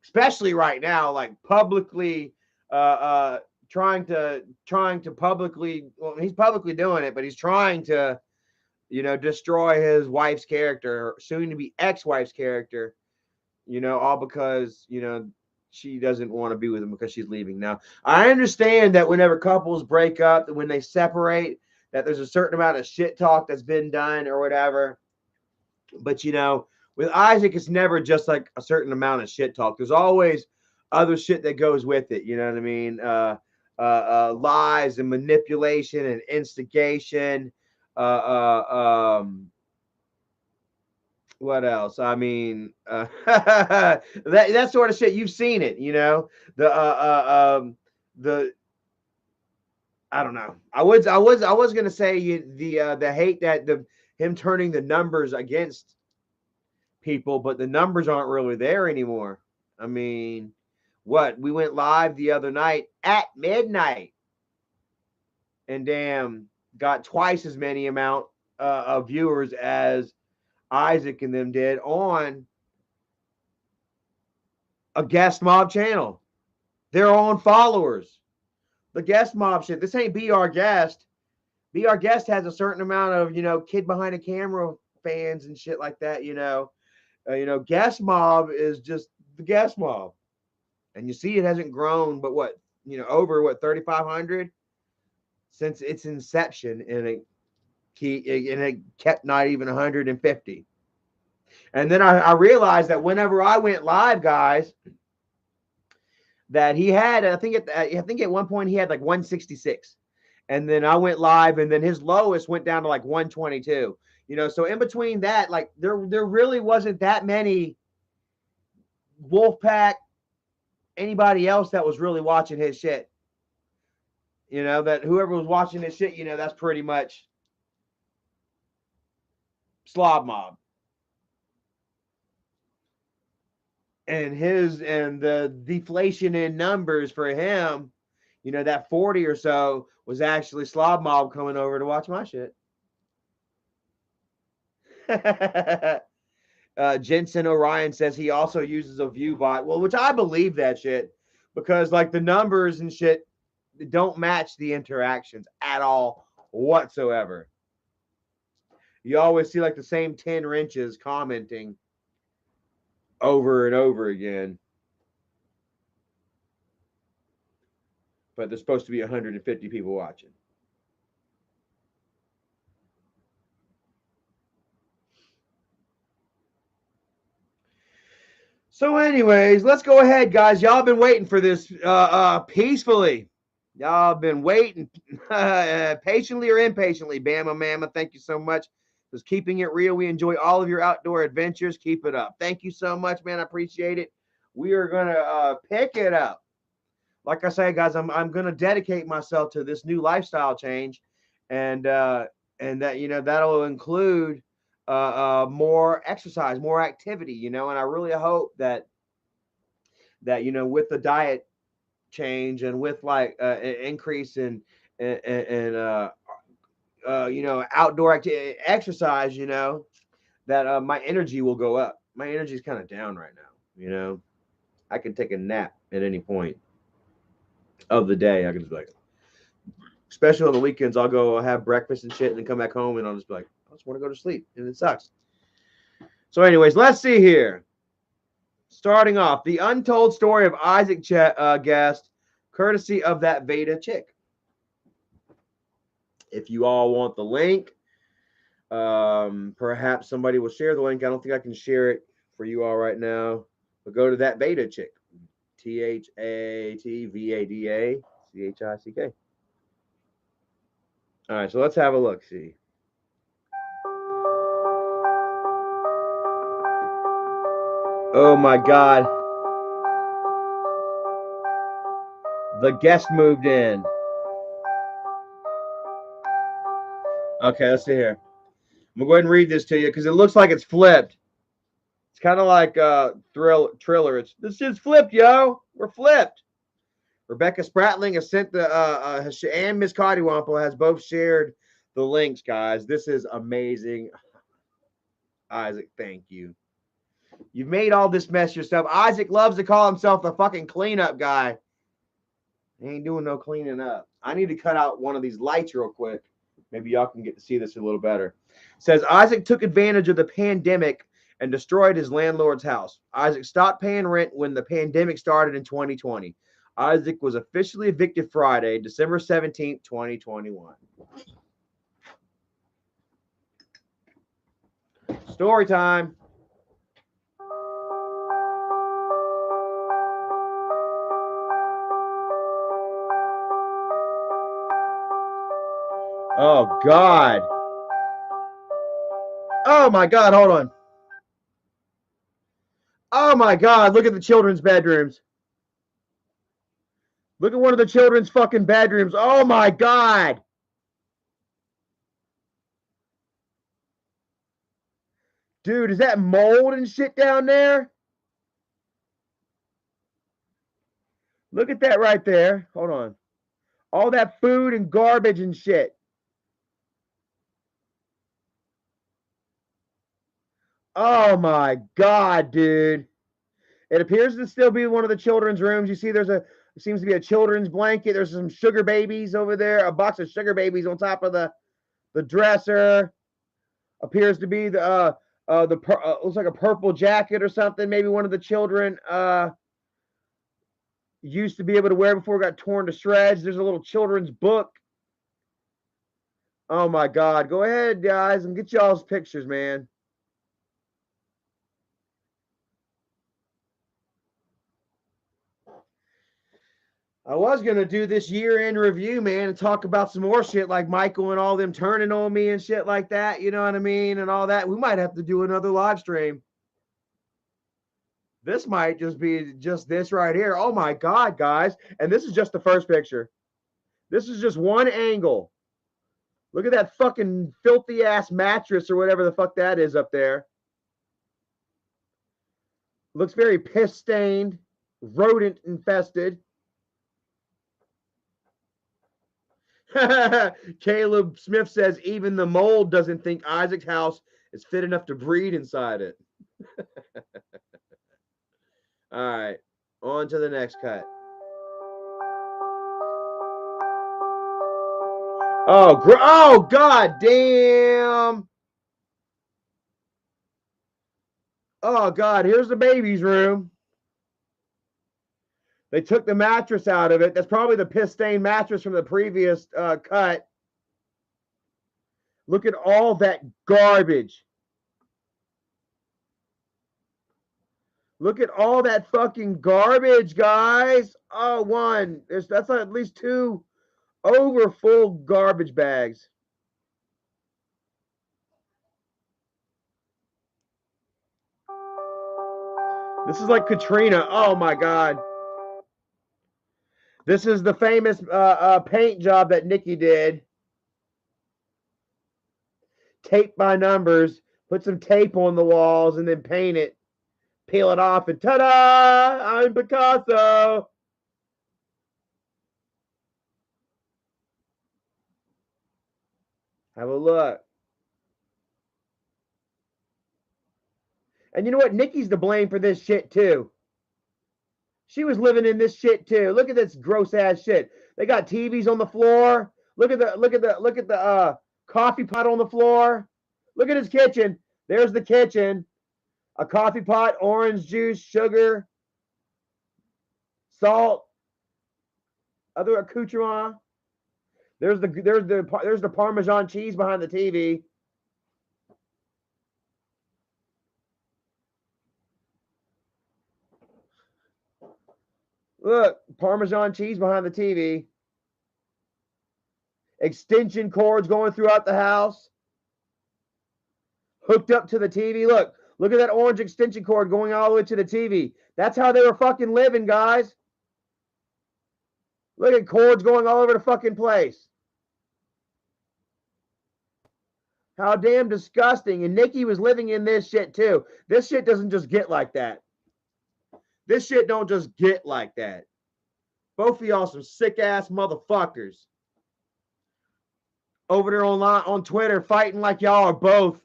especially right now, like publicly trying to publicly, well, he's publicly doing it, but he's trying to destroy his wife's character, soon to be ex-wife's character, all because she doesn't want to be with him because she's leaving. Now, I understand that whenever couples break up, when they separate, that there's a certain amount of shit talk that's been done or whatever. But, with Isaac, it's never just like a certain amount of shit talk. There's always other shit that goes with it. You know what I mean? Lies and manipulation and instigation. What else? I mean, that sort of shit. You've seen it, the I don't know. I was gonna say the hate that him turning the numbers against people, but the numbers aren't really there anymore. I mean, we went live the other night at midnight, and damn, got twice as many amount of viewers as Isaac and them did on a guest mob channel. Their own followers. The guest mob shit. This ain't Be Our Guest. Be Our Guest has a certain amount of, kid behind a camera fans and shit like that, guest mob is just the guest mob. And you see it hasn't grown, but over 3,500 since its inception, and it kept not even 150. And then I realized that whenever I went live, guys, that he had, I think at one point he had like 166, and then I went live, and then his lowest went down to like 122. So in between that, like there really wasn't that many Wolfpack, anybody else that was really watching his shit. You know, that whoever was watching his shit, you know, that's pretty much Slob Mob. And the deflation in numbers for him, you know, that 40 or so was actually Slob Mob coming over to watch my shit. Jensen Orion says he also uses a view bot. Well, which I believe that shit, because like the numbers and shit don't match the interactions at all whatsoever. You always see like the same 10 wrenches commenting over and over again. But there's supposed to be 150 people watching. So anyways, let's go ahead, guys. Y'all been waiting for this peacefully. Y'all been waiting patiently or impatiently. Bama Mama, thank you so much. Just keeping it real. We enjoy all of your outdoor adventures. Keep it up. Thank you so much, man. I appreciate it. We are going to pick it up. Like I say, guys, I'm going to dedicate myself to this new lifestyle change. And that, you know, that'll include more exercise, more activity, you know, and I really hope that, you know, with the diet change and with like an increase in you know, outdoor exercise, you know, that my energy will go up. My energy is kind of down right now, you know. I can take a nap at any point of the day. I can just be like, especially on the weekends, I'll go have breakfast and shit and then come back home and I'll just be like, I just want to go to sleep and it sucks. So anyways, let's see here. Starting off, the untold story of Isaac Guest, courtesy of that Veda chick. If you all want the link, perhaps somebody will share the link. I don't think I can share it for you all right now. But go to that Veda chick. THATVADACHICK. All right, so let's have a look. See. Oh my God. The guest moved in. Okay, let's see here. I'm going to go ahead and read this to you because it looks like it's flipped. It's kind of like Triller. This shit's flipped, yo. We're flipped. Rebecca Spratling has sent the and Miss Cottywampo has both shared the links, guys. This is amazing. Isaac, thank you. You've made all this mess yourself. Isaac loves to call himself the fucking cleanup guy. He ain't doing no cleaning up. I need to cut out one of these lights real quick. Maybe y'all can get to see this a little better. It says Isaac took advantage of the pandemic and destroyed his landlord's house. Isaac stopped paying rent when the pandemic started in 2020. Isaac was officially evicted Friday, December 17th, 2021. Story time. Oh, God. Oh, my God. Hold on. Oh, my God. Look at the children's bedrooms. Look at one of the children's fucking bedrooms. Oh, my God. Dude, is that mold and shit down there? Look at that right there. Hold on. All that food and garbage and shit. Oh my God, dude. It appears to still be one of the children's rooms. You see, there seems to be a children's blanket. There's some sugar babies over there. A box of sugar babies on top of the dresser. Appears to be looks like a purple jacket or something. Maybe one of the children used to be able to wear before it got torn to shreds. There's a little children's book. Oh my God. Go ahead, guys, and get y'all's pictures, man. I was going to do this year-end review, man, and talk about some more shit like Michael and all them turning on me and shit like that. You know what I mean? And all that. We might have to do another live stream. This might just be just this right here. Oh my God, guys. And this is just the first picture. This is just one angle. Look at that fucking filthy ass mattress or whatever the fuck that is up there. Looks very piss stained, rodent infested. Caleb Smith says even the mold doesn't think Isaac's house is fit enough to breed inside it. All right, on to the next cut. Oh, God damn. Oh, God, here's the baby's room. They took the mattress out of it. That's probably the piss-stained mattress from the previous cut. Look at all that garbage. Look at all that fucking garbage, guys. Oh, one. That's at least two over full garbage bags. This is like Katrina. Oh, my God. This is the famous paint job that Nikki did. Tape by numbers, put some tape on the walls, and then paint it. Peel it off, and ta-da! I'm Picasso. Have a look. And you know what? Nikki's to blame for this shit too. She was living in this shit too. Look at this gross ass shit. They got TVs on the floor. Look at the coffee pot on the floor. Look at his kitchen. There's the kitchen. A coffee pot, orange juice, sugar, salt, other accoutrement. There's the Parmesan cheese behind the TV. Look, Parmesan cheese behind the TV. Extension cords going throughout the house. Hooked up to the TV. Look at that orange extension cord going all the way to the TV. That's how they were fucking living, guys. Look at cords going all over the fucking place. How damn disgusting. And Nikki was living in this shit too. This shit doesn't just get like that. This shit don't just get like that. Both of y'all some sick ass motherfuckers. Over there on Twitter fighting like y'all are both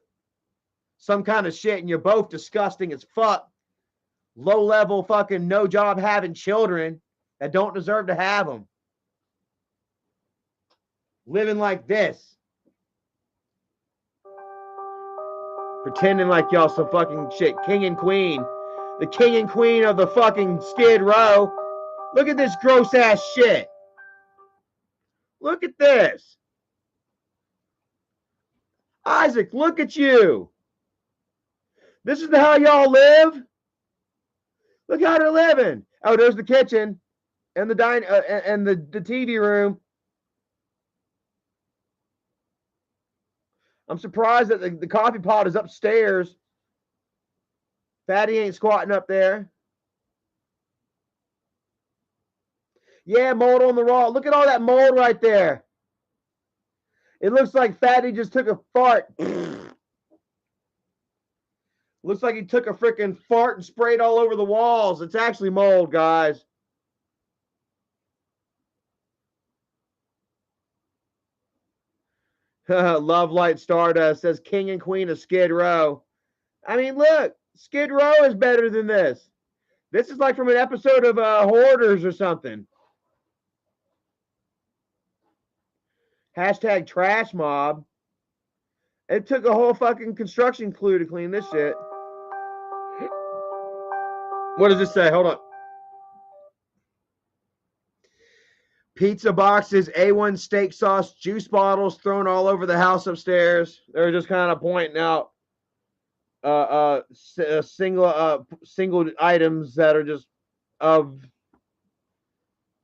some kind of shit and you're both disgusting as fuck. Low level fucking no job having children that don't deserve to have them. Living like this. Pretending like y'all some fucking shit. King and queen. The king and queen of the fucking Skid Row. Look at this gross ass shit. Look at this. Isaac, look at you. This is how y'all live? Look how they're living. Oh, there's the kitchen and the the TV room. I'm surprised that the coffee pot is upstairs. Fatty ain't squatting up there. Yeah, mold on the wall. Look at all that mold right there. It looks like Fatty just took a fart. Looks like he took a freaking fart and sprayed all over the walls. It's actually mold, guys. Love Light Stardust says King and Queen of Skid Row. I mean, look, Skid Row is better than this. This is like from an episode of Hoarders or something. Hashtag trash mob. It took a whole fucking construction crew to clean this shit. What does it say? Hold on. Pizza boxes, A1 steak sauce, juice bottles thrown all over the house upstairs. They're just kind of pointing out single items that are just of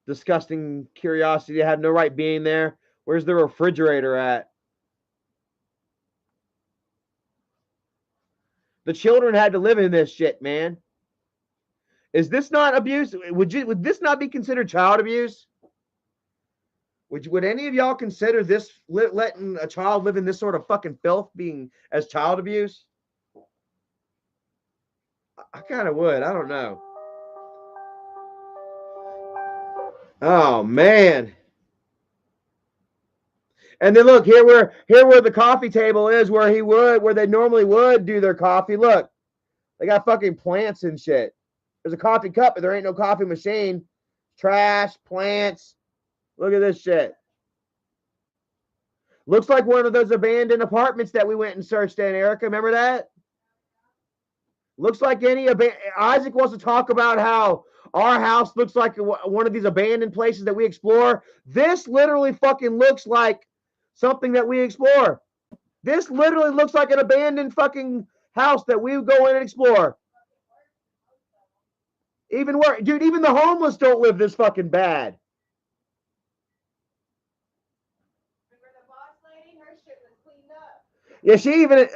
disgusting curiosity. They have no right being there. Where's the refrigerator at? The children had to live in this shit, man. Is this not abuse? Would this not be considered child abuse? Would any of y'all consider this letting a child live in this sort of fucking filth being as child abuse? I kind of would. I don't know. Oh man. And then look here where the coffee table is, where they normally would do their coffee. Look, they got fucking plants and shit. There's a coffee cup, but there ain't no coffee machine. Trash, plants. Look at this shit. Looks like one of those abandoned apartments that we went and searched in, Erica. Remember that? Looks like Isaac wants to talk about how our house looks like one of these abandoned places that we explore. This literally fucking looks like something that we explore. This literally looks like an abandoned fucking house that we go in and explore. Even worse, dude, even the homeless don't live this fucking bad. Yeah, she even,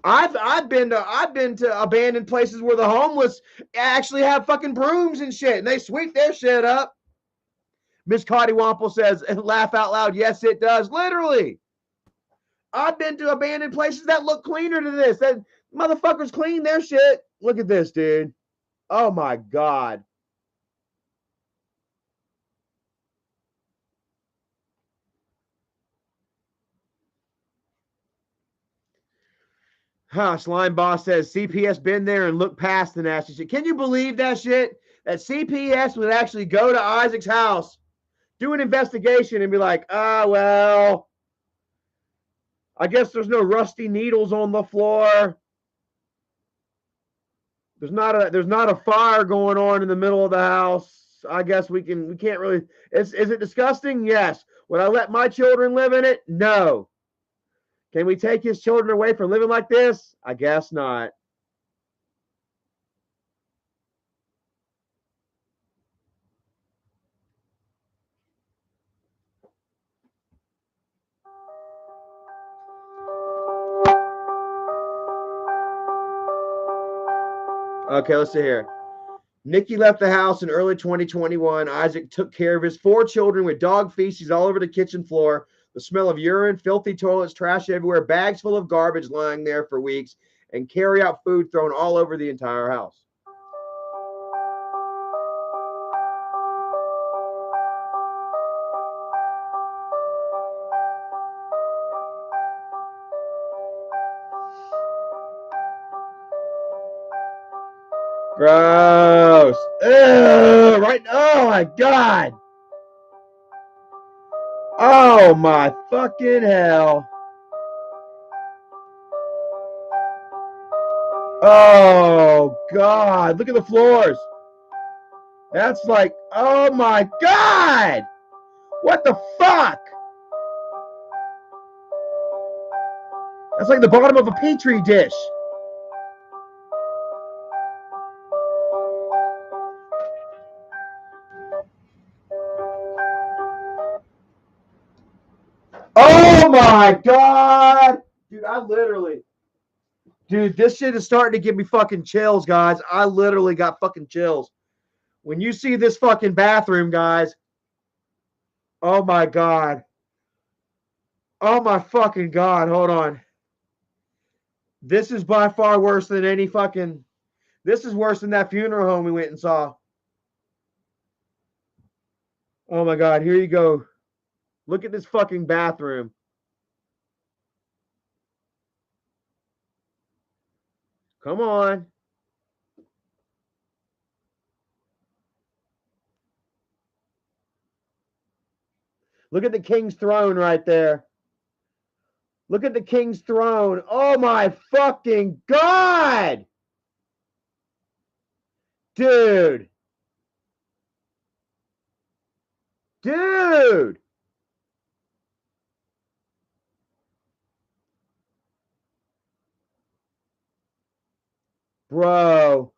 I've been to abandoned places where the homeless actually have fucking brooms and shit, and they sweep their shit up. Miss Cottywomple says, laugh out loud, yes, it does. Literally. I've been to abandoned places that look cleaner than this. That motherfuckers clean their shit. Look at this, dude. Oh, my God. Slime Boss says, CPS been there and looked past the nasty shit. Can you believe that shit? That CPS would actually go to Isaac's house, do an investigation, and be like, well, I guess there's no rusty needles on the floor. There's not a fire going on in the middle of the house. I guess we can't really. Is it disgusting? Yes. Would I let my children live in it? No. Can we take his children away from living like this? I guess not. Okay, let's see here. Nikki left the house in early 2021. Isaac took care of his 4 children with dog feces all over the kitchen floor. The smell of urine, filthy toilets, trash everywhere, bags full of garbage lying there for weeks, and carry-out food thrown all over the entire house. Gross. Ugh, right. Oh my God. Oh my fucking hell. Oh God. Look at the floors. That's like, oh my God. What the fuck? That's like the bottom of a petri dish. Oh my God. Dude, this shit is starting to give me fucking chills, guys. I literally got fucking chills. When you see this fucking bathroom, guys. Oh my God. Oh my fucking God. Hold on. This is by far worse than any fucking. This is worse than that funeral home we went and saw. Oh my God. Here you go. Look at this fucking bathroom. Come on. Look at the king's throne right there. Look at the king's throne. Oh my fucking God. Dude. Dude. Bro.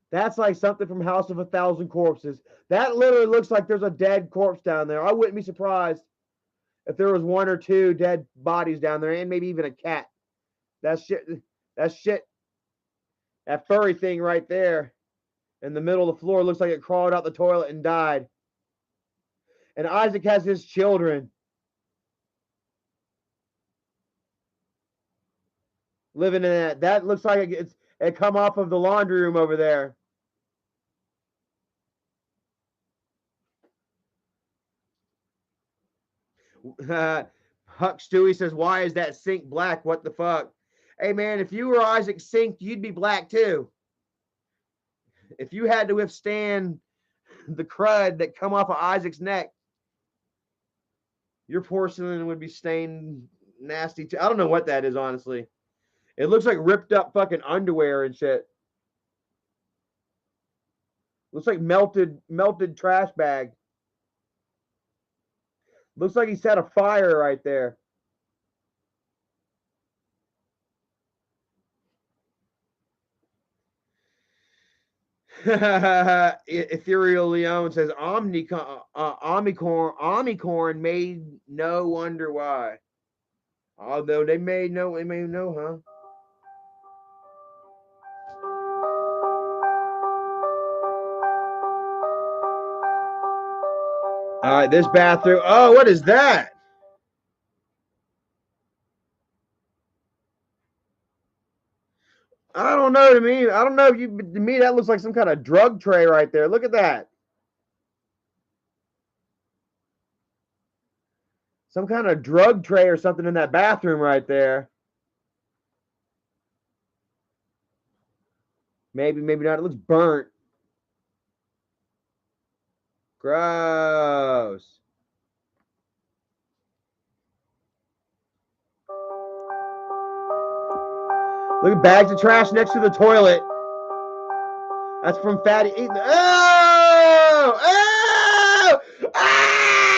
That's like something from House of a Thousand Corpses. That literally looks like there's a dead corpse down there. I wouldn't be surprised if there was 1 or 2 dead bodies down there and maybe even a cat. That shit, that furry thing right there in the middle of the floor looks like it crawled out the toilet and died. And Isaac has his children living in that. That looks like it come off of the laundry room over there. Huck Stewie says, why is that sink black? What the fuck? Hey man, if you were Isaac's sink, you'd be black too. If you had to withstand the crud that come off of Isaac's neck, your porcelain would be stained nasty too. I don't know what that is, honestly. It looks like ripped up fucking underwear and shit. Looks like melted trash bag. Looks like he set a fire right there. Ethereal Leon says Omnicorn made no wonder why. Although they may know, huh? All right, this bathroom. Oh, what is that? I don't know. To me, I don't know if you. To me, that looks like some kind of drug tray right there. Look at that. Some kind of drug tray or something in that bathroom right there. Maybe not. It looks burnt. Gross. Look at bags of trash next to the toilet. That's from Fatty eating. Oh! Oh! Ah!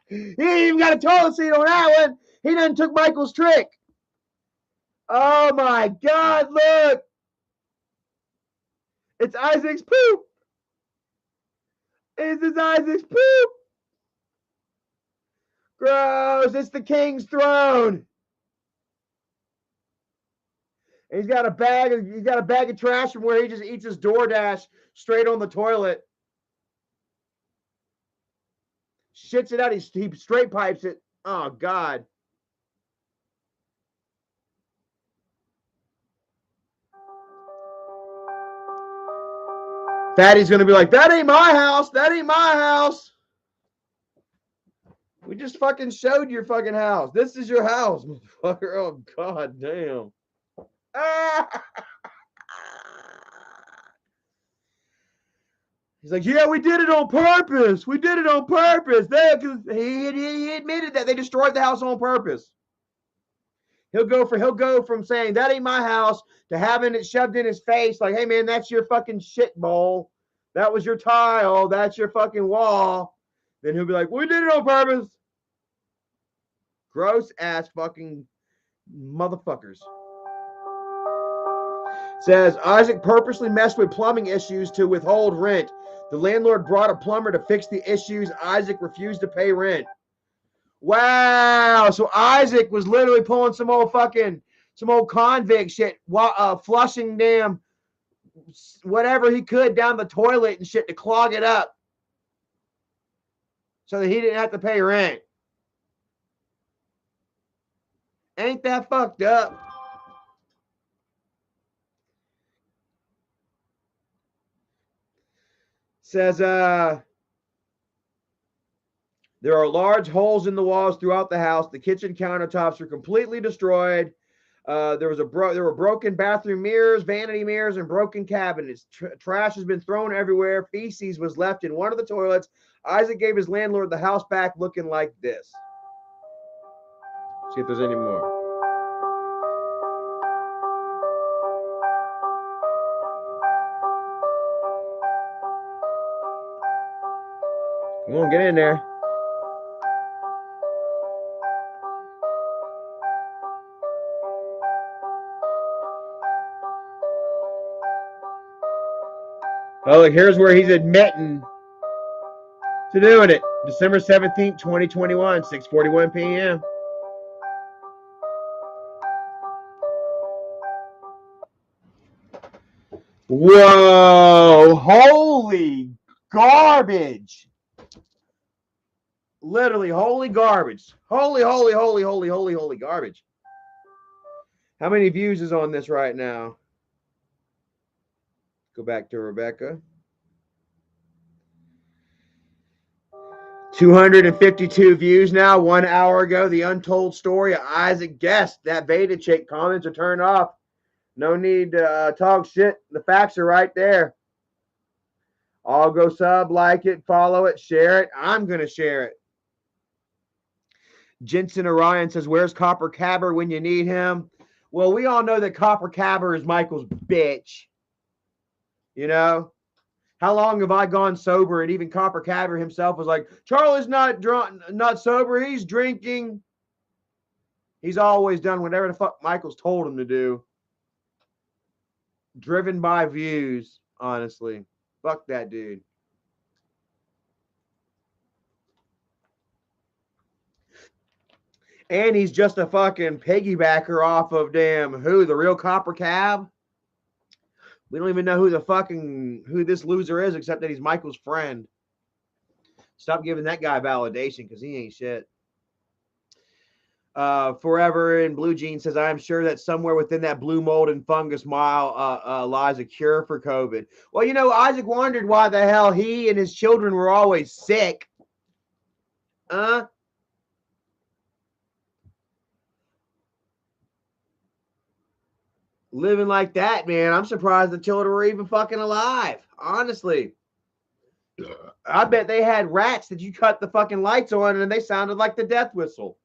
He ain't even got a toilet seat on that one. He done took Michael's trick. Oh my God, look. It's Isaac's poop. This is Isaac's poop. Gross. It's the king's throne. And he's got a bag of trash from where he just eats his DoorDash straight on the toilet. Shits it out. He straight pipes it. Oh God. Fatty's gonna be like, that ain't my house. That ain't my house. We just fucking showed your fucking house. This is your house, motherfucker. Oh God damn. He's like, yeah, we did it on purpose. We did it on purpose. He admitted that they destroyed the house on purpose. He'll go from saying that ain't my house to having it shoved in his face like, hey man, that's your fucking shit bowl. That was your tile. That's your fucking wall. Then he'll be like, we did it on purpose. Gross ass fucking motherfuckers. Says Isaac purposely messed with plumbing issues to withhold rent. The landlord brought a plumber to fix the issues. Isaac refused to pay rent. Wow. So Isaac was literally pulling some old convict shit, flushing damn whatever he could down the toilet and shit to clog it up so that he didn't have to pay rent. Ain't that fucked up? Says, there are large holes in the walls throughout the house. The kitchen countertops are completely destroyed. There were broken bathroom mirrors, vanity mirrors, and broken cabinets. Trash has been thrown everywhere. Feces was left in one of the toilets. Isaac gave his landlord the house back looking like this. See if there's any more. Come on, get in there. Oh, look, here's where he's admitting. So doing it. December 17th, 2021, 6:41 p.m. Whoa! Holy garbage! Literally, holy garbage. Holy garbage. How many views is on this right now? Go back to Rebecca. 252 views now. 1 hour ago, the untold story of Isaac Guest. That beta chick. Comments are turned off. No need to talk shit. The facts are right there. All go sub, like it, follow it, share it. I'm going to share it. Jensen Orion says, where's Copper Cabber when you need him? Well, we all know that Copper Cabber is Michael's bitch. You know? How long have I gone sober? And even Copper Cabber himself was like, Charlie's not drunk, not sober. He's drinking. He's always done whatever the fuck Michael's told him to do. Driven by views, honestly. Fuck that dude. And he's just a fucking piggybacker off of damn who? The real Copper Cab? We don't even know who this loser is, except that he's Michael's friend. Stop giving that guy validation because he ain't shit. Forever in Blue Jean says, I am sure that somewhere within that blue mold and fungus mile lies a cure for COVID. Well, you know, Isaac wondered why the hell he and his children were always sick. Living like that, man. I'm surprised the children were even fucking alive. Honestly. I bet they had rats that you cut the fucking lights on and they sounded like the death whistle.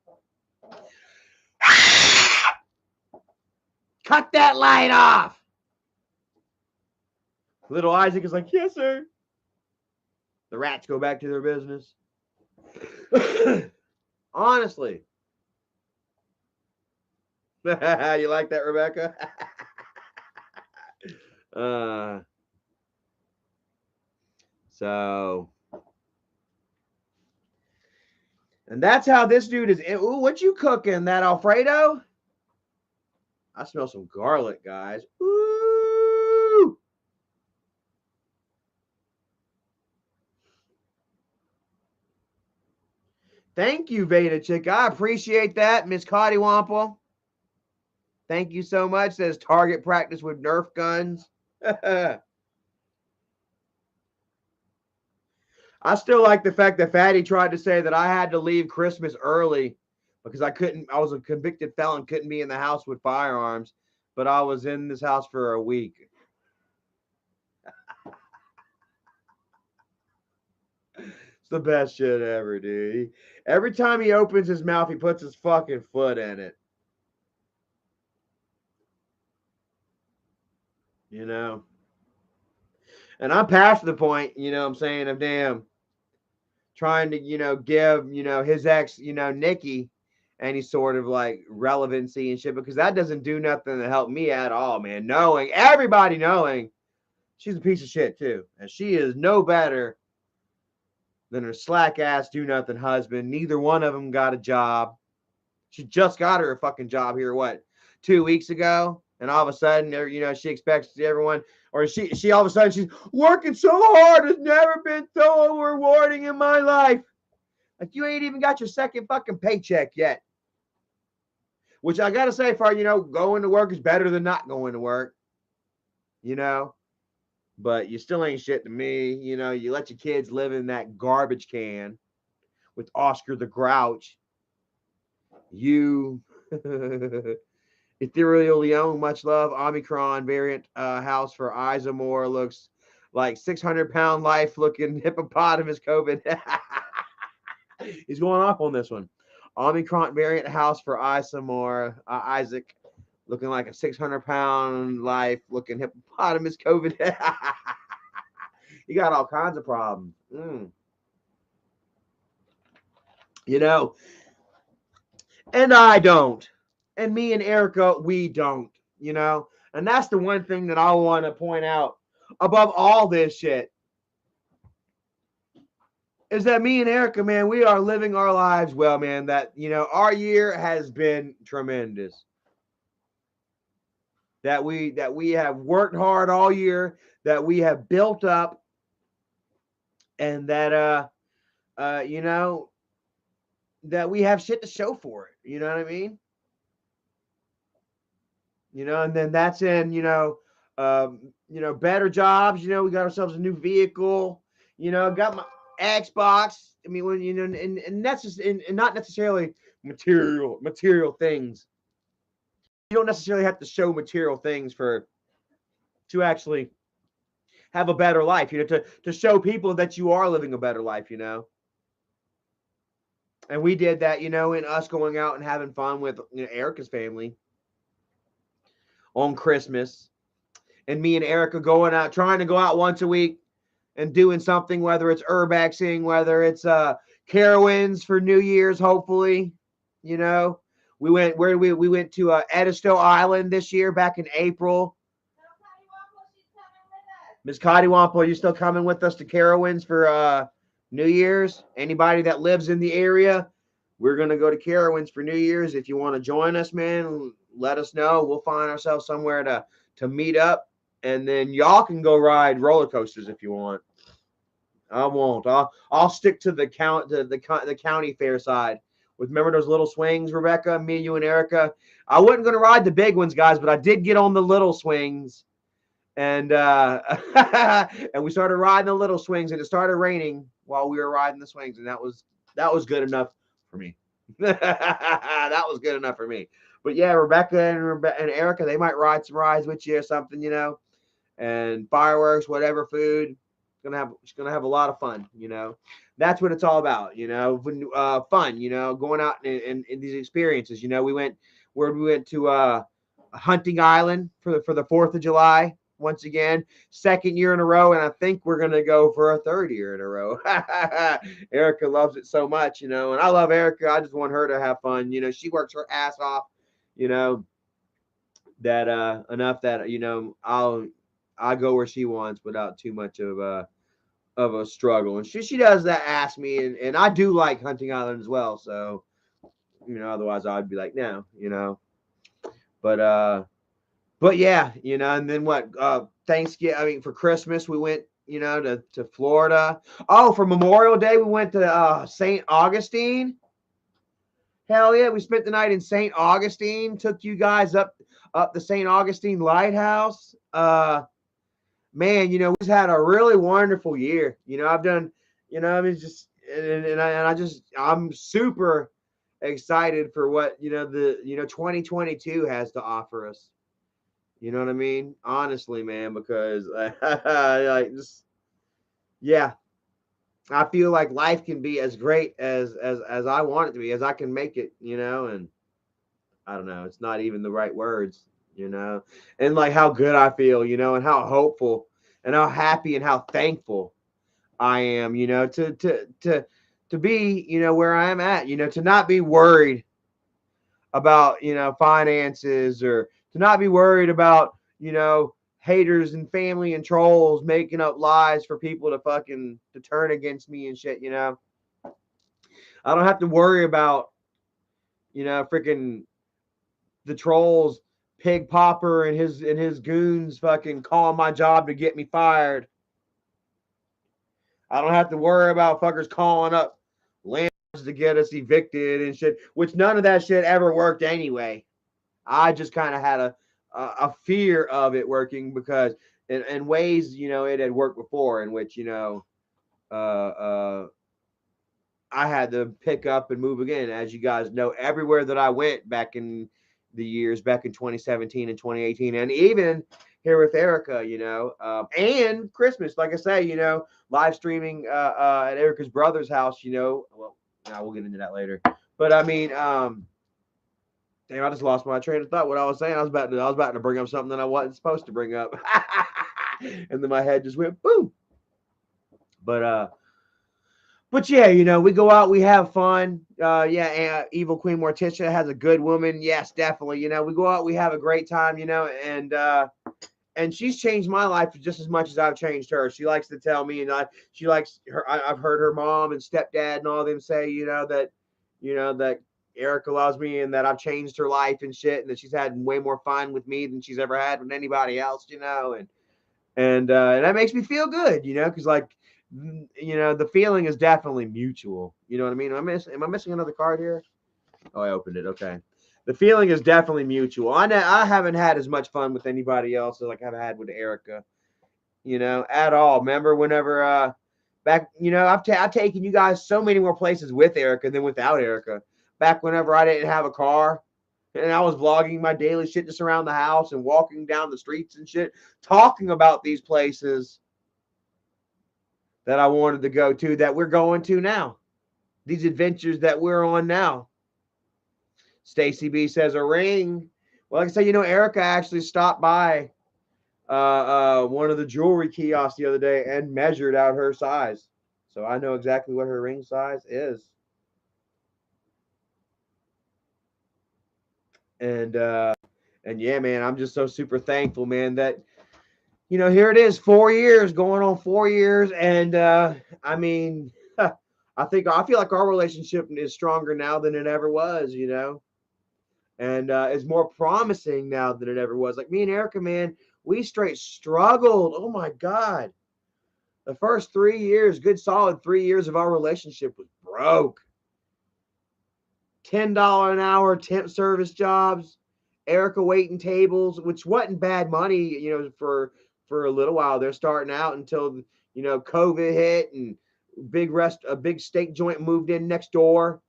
Cut that light off. Little Isaac is like, yes, sir. The rats go back to their business. Honestly. You like that, Rebecca? And that's how this dude is. Ooh, what you cooking? That Alfredo? I smell some garlic, guys. Ooh. Thank you, Veda Chick. I appreciate that, Miss Cottywomple. Thank you so much. Says target practice with Nerf guns. I still like the fact that Fatty tried to say that I had to leave Christmas early because I was a convicted felon, couldn't be in the house with firearms, but I was in this house for a week. It's the best shit ever, dude. Every time he opens his mouth, he puts his fucking foot in it. You know? And I'm past the point, you know what I'm saying, of damn trying to, you know, give, you know, his ex, you know, Nikki any sort of like relevancy and shit, because that doesn't do nothing to help me at all, man. Everybody knowing she's a piece of shit too. And she is no better than her slack ass do nothing husband. Neither one of them got a job. She just got her a fucking job here, 2 weeks ago? And all of a sudden, you know, she expects everyone, or she all of a sudden, she's working so hard. It's never been so rewarding in my life. Like, you ain't even got your second fucking paycheck yet. Which I got to say, for, you know, going to work is better than not going to work. You know? But you still ain't shit to me. You know, you let your kids live in that garbage can with Oscar the Grouch. You... Ethereal Leon, much love. Omicron variant house for Isomore looks like 600-pound life looking hippopotamus COVID. He's going off on this one. Omicron variant house for Isomore Isaac looking like a 600-pound life looking hippopotamus COVID. You got all kinds of problems. You know, and I don't. And me and Erica, we don't, you know? And that's the one thing that I want to point out above all this shit. is that me and Erica, man, we are living our lives well, man. That, our year has been tremendous. That we have worked hard all year, that we have built up, and that that we have shit to show for it. You know what I mean? And then that's in, better jobs. We got ourselves a new vehicle. Got my Xbox. I mean, when and that's just and not necessarily material things. You don't necessarily have to show material things to actually have a better life. To show people that you are living a better life. And we did that. In us going out and having fun with Erica's family on Christmas, and me and Erica going out, trying to go out once a week and doing something, whether it's urbexing, whether it's Carowinds for New Year's, hopefully. We went we went to Edisto Island this year back in April. Miss Cottywampo, are you still coming with us to Carowinds for New Year's? Anybody that lives in the area, we're gonna go to Carowinds for New Year's. If you want to join us, man, let us know. We'll find ourselves somewhere to meet up, and then y'all can go ride roller coasters if you want. I won't. I'll stick to the county fair side. Remember those little swings, Rebecca? Me, you, and Erica. I wasn't going to ride the big ones, guys, but I did get on the little swings, and and we started riding the little swings, and it started raining while we were riding the swings, and that was good enough for me. That was good enough for me. But yeah, Rebecca and Erica, they might ride some rides with you or something, and fireworks, whatever, food. It's gonna have a lot of fun, That's what it's all about, fun, going out and these experiences. We went to Hunting Island for the 4th of July once again, 2nd year in a row, and I think we're gonna go for a 3rd year in a row. Erica loves it so much, and I love Erica. I just want her to have fun. She works her ass off, that enough that I go where she wants without too much of a struggle. And she does that, ask me, and I do like Hunting Island as well. So, otherwise I'd be like, no, but yeah, and then what, Thanksgiving, for Christmas, we went, to Florida. Oh, for Memorial Day, we went to St. Augustine. Hell yeah, we spent the night in St. Augustine, took you guys up the St. Augustine Lighthouse. Man, we've had a really wonderful year. I've done, I'm super excited for what, 2022 has to offer us. You know what I mean? Honestly, man, because yeah, I feel like life can be as great as I want it to be, as I can make it, and I don't know, it's not even the right words. And like how good I feel, and how hopeful and how happy and how thankful I am, to be, where I am at, to not be worried about, finances, or to not be worried about, haters and family and trolls making up lies for people to turn against me and shit, I don't have to worry about, freaking the trolls, Pig Popper and his goons fucking calling my job to get me fired. I don't have to worry about fuckers calling up landlords to get us evicted and shit, which none of that shit ever worked anyway. I just kind of had a fear of it working, because in ways, it had worked before, in which, I had to pick up and move again. As you guys know, everywhere that I went back in 2017 and 2018, and even here with Erica, and Christmas, like I say, live streaming at Erica's brother's house, well, now we'll get into that later. But I mean, damn, I just lost my train of thought. What I was saying, I was about to bring up something that I wasn't supposed to bring up, and then my head just went boom. But yeah, we go out, we have fun. Yeah, Evil Queen Morticia has a good woman. Yes, definitely. We go out, we have a great time, and and she's changed my life just as much as I've changed her. She likes to tell me, and she likes her. I've heard her mom and stepdad and all them say, that Erica loves me and that I've changed her life and shit, and that she's had way more fun with me than she's ever had with anybody else, and that makes me feel good, because the feeling is definitely mutual. You know what I mean? Am I missing another card here? Oh, I opened it. Okay. The feeling is definitely mutual. I haven't had as much fun with anybody else as like I've had with Erica, at all. Remember whenever back, I've taken you guys so many more places with Erica than without Erica. Back whenever I didn't have a car and I was vlogging my daily shit just around the house and walking down the streets and shit, talking about these places that I wanted to go to that we're going to now. These adventures that we're on now. Stacy B says a ring. Well, like I said, Erica actually stopped by one of the jewelry kiosks the other day and measured out her size. So I know exactly what her ring size is. And yeah, man, I'm just so super thankful, man, that here it is, 4 years, going on 4 years, and I mean, I feel like our relationship is stronger now than it ever was, and is more promising now than it ever was. Like me and Erica, man, we straight struggled. Oh my God. The first 3 years, good solid 3 years of our relationship was broke. $10 an hour temp service jobs, Erica waiting tables, which wasn't bad money, for a little while. They're starting out until COVID hit and a big steak joint moved in next door.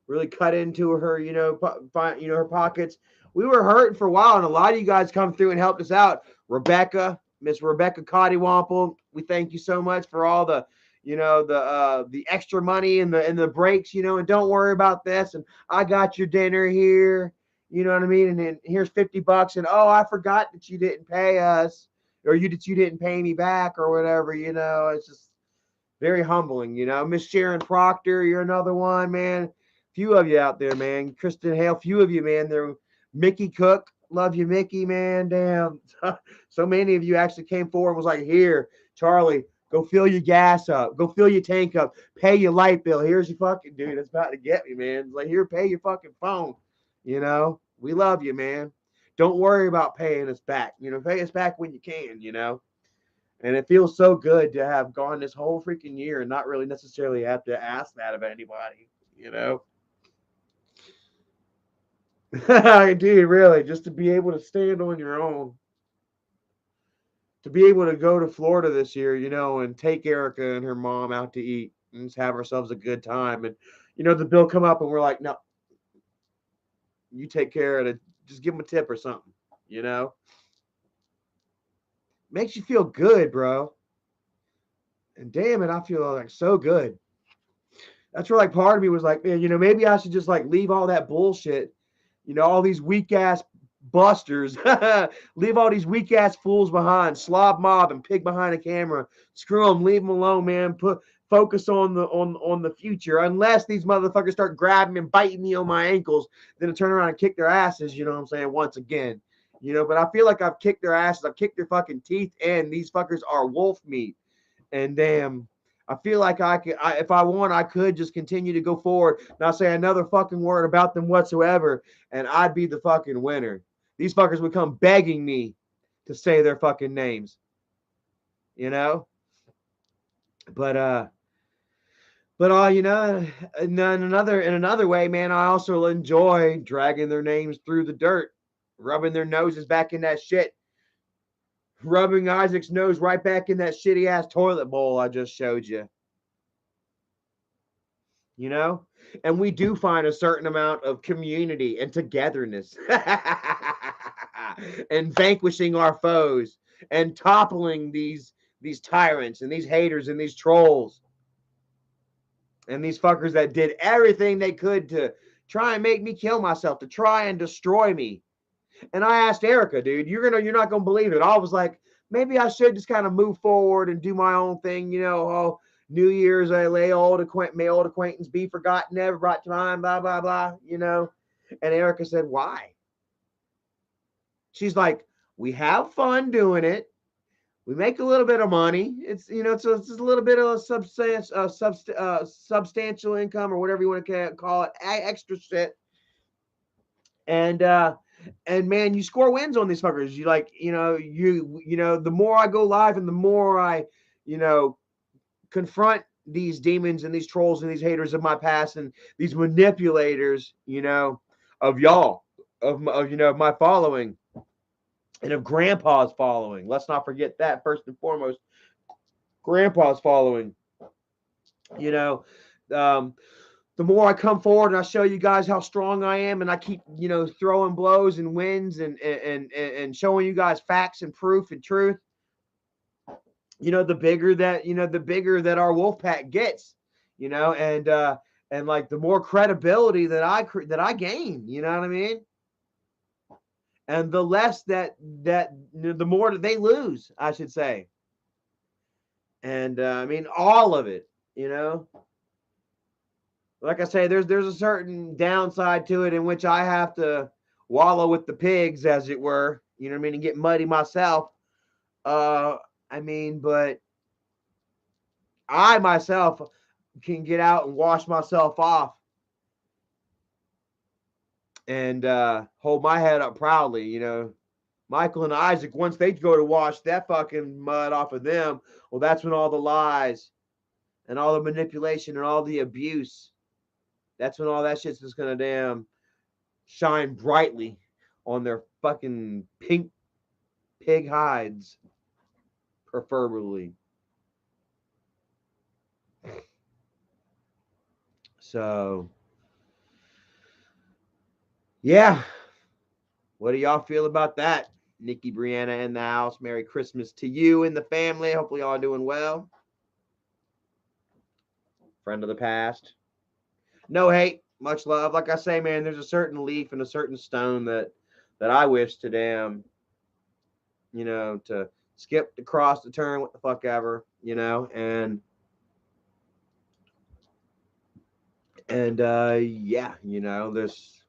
Really cut into her, her pockets. We were hurting for a while, and a lot of you guys come through and helped us out. Miss Rebecca Cottywomple, we thank you so much for all the, the extra money and the breaks, and don't worry about this. And I got your dinner here, you know what I mean? And then here's $50, and oh, I forgot that you didn't pay us, or you didn't pay me back, or whatever. It's just very humbling. Miss Sharon Proctor, you're another one, man. Few of you out there, man. Kristen Hale, few of you, man. There, Mickey Cook, love you, Mickey, man. Damn, so many of you actually came forward and was like, "Here, Charlie, go fill your gas up, go fill your tank up, pay your light bill. Here's your fucking dude that's about to get me, man. It's like, here, pay your fucking phone. We love you, man. Don't worry about paying us back. Pay us back when you can. And it feels so good to have gone this whole freaking year and not really necessarily have to ask that of anybody, Dude, really, just to be able to stand on your own. To be able to go to Florida this year, and take Erica and her mom out to eat and just have ourselves a good time. And, the bill come up and we're like, no, you take care of it. Just give them a tip or something, Makes you feel good, bro. And damn it, I feel like so good. That's where like part of me was like, man, maybe I should just like leave all that bullshit, all these weak ass busters, leave all these weak ass fools behind, slob mob and pig behind a camera. Screw them, leave them alone, man. Focus on the future. Unless these motherfuckers start grabbing and biting me on my ankles, then I turn around and kick their asses. You know what I'm saying? Once again, But I feel like I've kicked their asses. I've kicked their fucking teeth, and these fuckers are wolf meat. And damn, I feel like if I want, I could just continue to go forward, not say another fucking word about them whatsoever, and I'd be the fucking winner. These fuckers would come begging me to say their fucking names, But in another way, man, I also enjoy dragging their names through the dirt, rubbing their noses back in that shit. Rubbing Isaac's nose right back in that shitty ass toilet bowl I just showed you. And we do find a certain amount of community and togetherness and vanquishing our foes and toppling these tyrants and these haters and these trolls and these fuckers that did everything they could to try and make me kill myself, to try and destroy me. And I asked Erica, dude, you're not gonna believe it. I was like, maybe I should just kind of move forward and do my own thing, New Year's, may old acquaintance be forgotten, never brought to mind, blah, blah, blah, And Erica said, why? She's like, We have fun doing it. We make a little bit of money. It's it's a little bit of a substantial income or whatever you want to call it, extra shit. And man, you score wins on these fuckers. You like, the more I go live and the more I, confront these demons and these trolls and these haters of my past and these manipulators, of y'all, of my following and of grandpa's following. Let's not forget that first and foremost, grandpa's following, the more I come forward and I show you guys how strong I am, and I keep, throwing blows and wins and showing you guys facts and proof and truth, the bigger that our wolf pack gets, and like the more credibility that I gain, you know what I mean? And the less that the more that they lose, I should say. And I mean, all of it, like I say, there's a certain downside to it in which I have to wallow with the pigs, as it were, you know what I mean, and get muddy myself. I mean, but I myself can get out and wash myself off and hold my head up proudly, Michael and Isaac, once they go to wash that fucking mud off of them, well, that's when all the lies and all the manipulation and all the abuse, that's when all that shit's just gonna damn shine brightly on their fucking pink pig hides, preferably. So, yeah. What do y'all feel about that? Nikki, Brianna in the house. Merry Christmas to you and the family. Hopefully y'all doing well. Friend of the past. No hate, much love. Like I say, man, there's a certain leaf and a certain stone that I wish to damn, to skip, to cross, to turn, what the fuck ever, and yeah, there's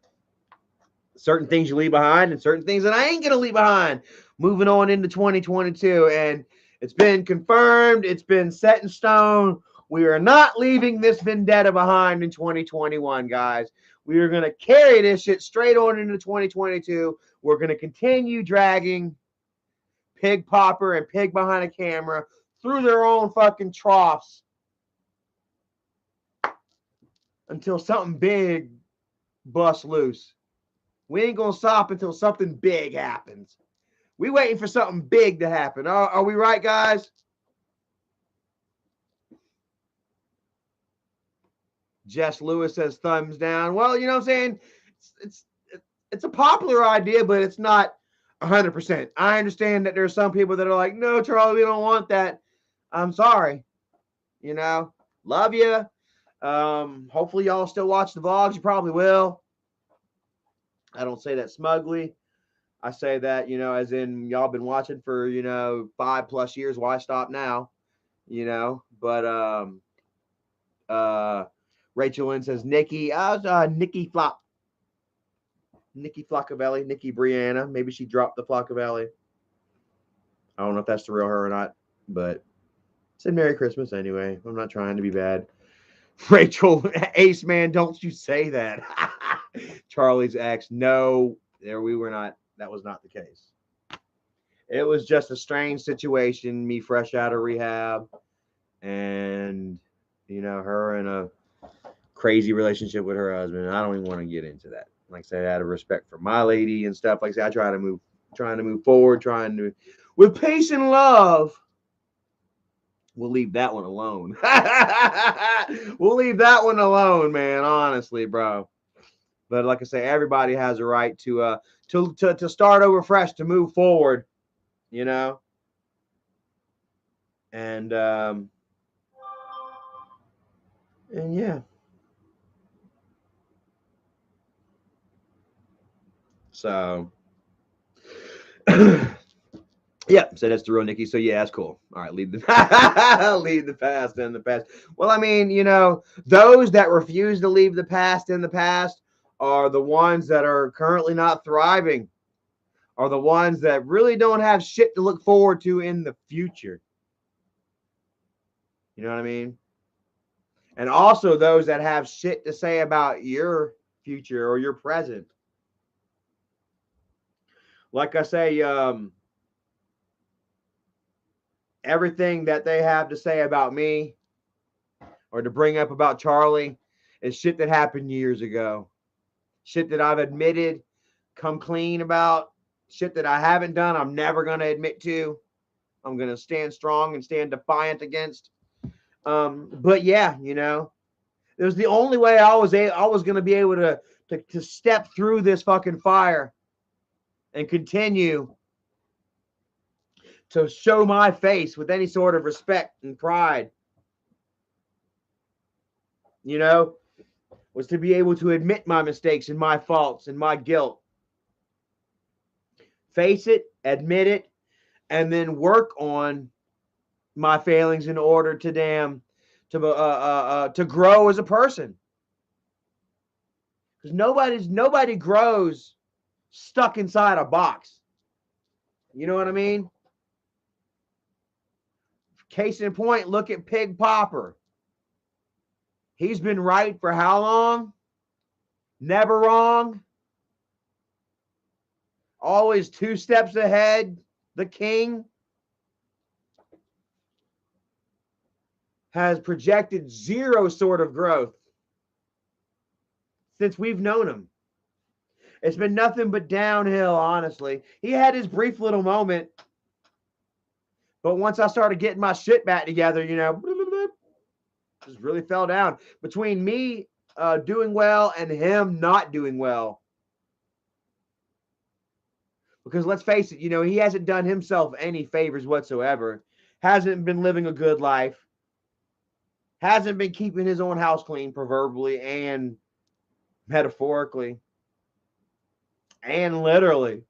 certain things you leave behind and certain things that I ain't gonna leave behind. Moving on into 2022, and it's been confirmed, it's been set in stone. We are not leaving this vendetta behind in 2021, guys. We are gonna carry this shit straight on into 2022. We're gonna continue dragging Pig Popper and Pig Behind a Camera through their own fucking troughs until something big busts loose. We ain't gonna stop until something big happens. We waiting for something big to happen. Are we right, guys? Jess Lewis says thumbs down. Well, you know what I'm saying? It's a popular idea, but it's not 100%. I understand that there's some people that are like, no, Charlie, we don't want that. I'm sorry. Love you. Hopefully y'all still watch the vlogs. You probably will. I don't say that smugly. I say that, as in y'all been watching for, 5+ years. Why stop now? But Rachel Lynn says Nikki, Nikki Flop. Nikki Flockavelli, Nikki Brianna. Maybe she dropped the Flockavelli. I don't know if that's the real her or not, but said Merry Christmas anyway. I'm not trying to be bad. Rachel, Ace Man, don't you say that. Charlie's ex. No, there we were not. That was not the case. It was just a strange situation, me fresh out of rehab, and, her in a crazy relationship with her husband. I don't even want to get into that. Like I said, out of respect for my lady and stuff. Like I said, I trying to move forward, with peace and love. We'll leave that one alone. We'll leave that one alone, man. Honestly, bro. But like I say, everybody has a right to start over fresh, to move forward, and yeah. So yeah, so that's the real Nikki. So yeah, that's cool. All right, leave the past in the past. Well, I mean, those that refuse to leave the past in the past are the ones that are currently not thriving, are the ones that really don't have shit to look forward to in the future. You know what I mean? And also those that have shit to say about your future or your present. Like I say, everything that they have to say about me or to bring up about Charlie is shit that happened years ago. Shit that I've admitted, come clean about. Shit that I haven't done, I'm never going to admit to. I'm going to stand strong and stand defiant against. But yeah, you know, it was the only way I was going to be able to step through this fucking fire and continue to show my face with any sort of respect and pride. You know, was to be able to admit my mistakes and my faults and my guilt. Face it, admit it, and then work on my failings in order to to grow as a person. Because nobody grows stuck inside a box. You know what I mean? Case in point, look at Pig Popper. He's been right for how long? Never wrong. Always 2 steps ahead. The king has projected zero sort of growth since we've known him. It's been nothing but downhill, honestly. He had his brief little moment, but once I started getting my shit back together, you know, just really fell down. Between me doing well and him not doing well. Because let's face it, you know, he hasn't done himself any favors whatsoever. Hasn't been living a good life. Hasn't been keeping his own house clean, proverbially and metaphorically. And literally.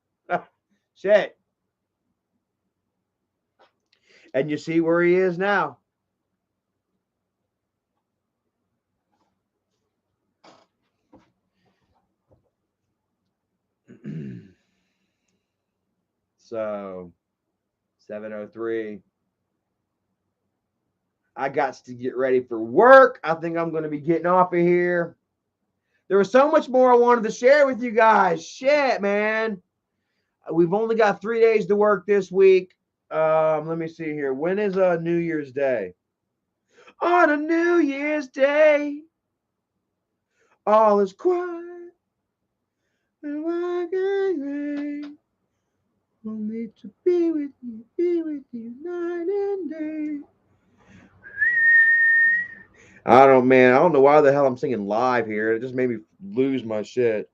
Shit. And you see where he is now. So, 7:03. I got to get ready for work. I think I'm going to be getting off of here. There was so much more I wanted to share with you guys. Shit, man. We've only got 3 days to work this week. Let me see here. When is New Year's Day? On a New Year's Day, all is quiet and white and gray. Only to be with you night and day. I don't know why the hell I'm singing live here. It just made me lose my shit.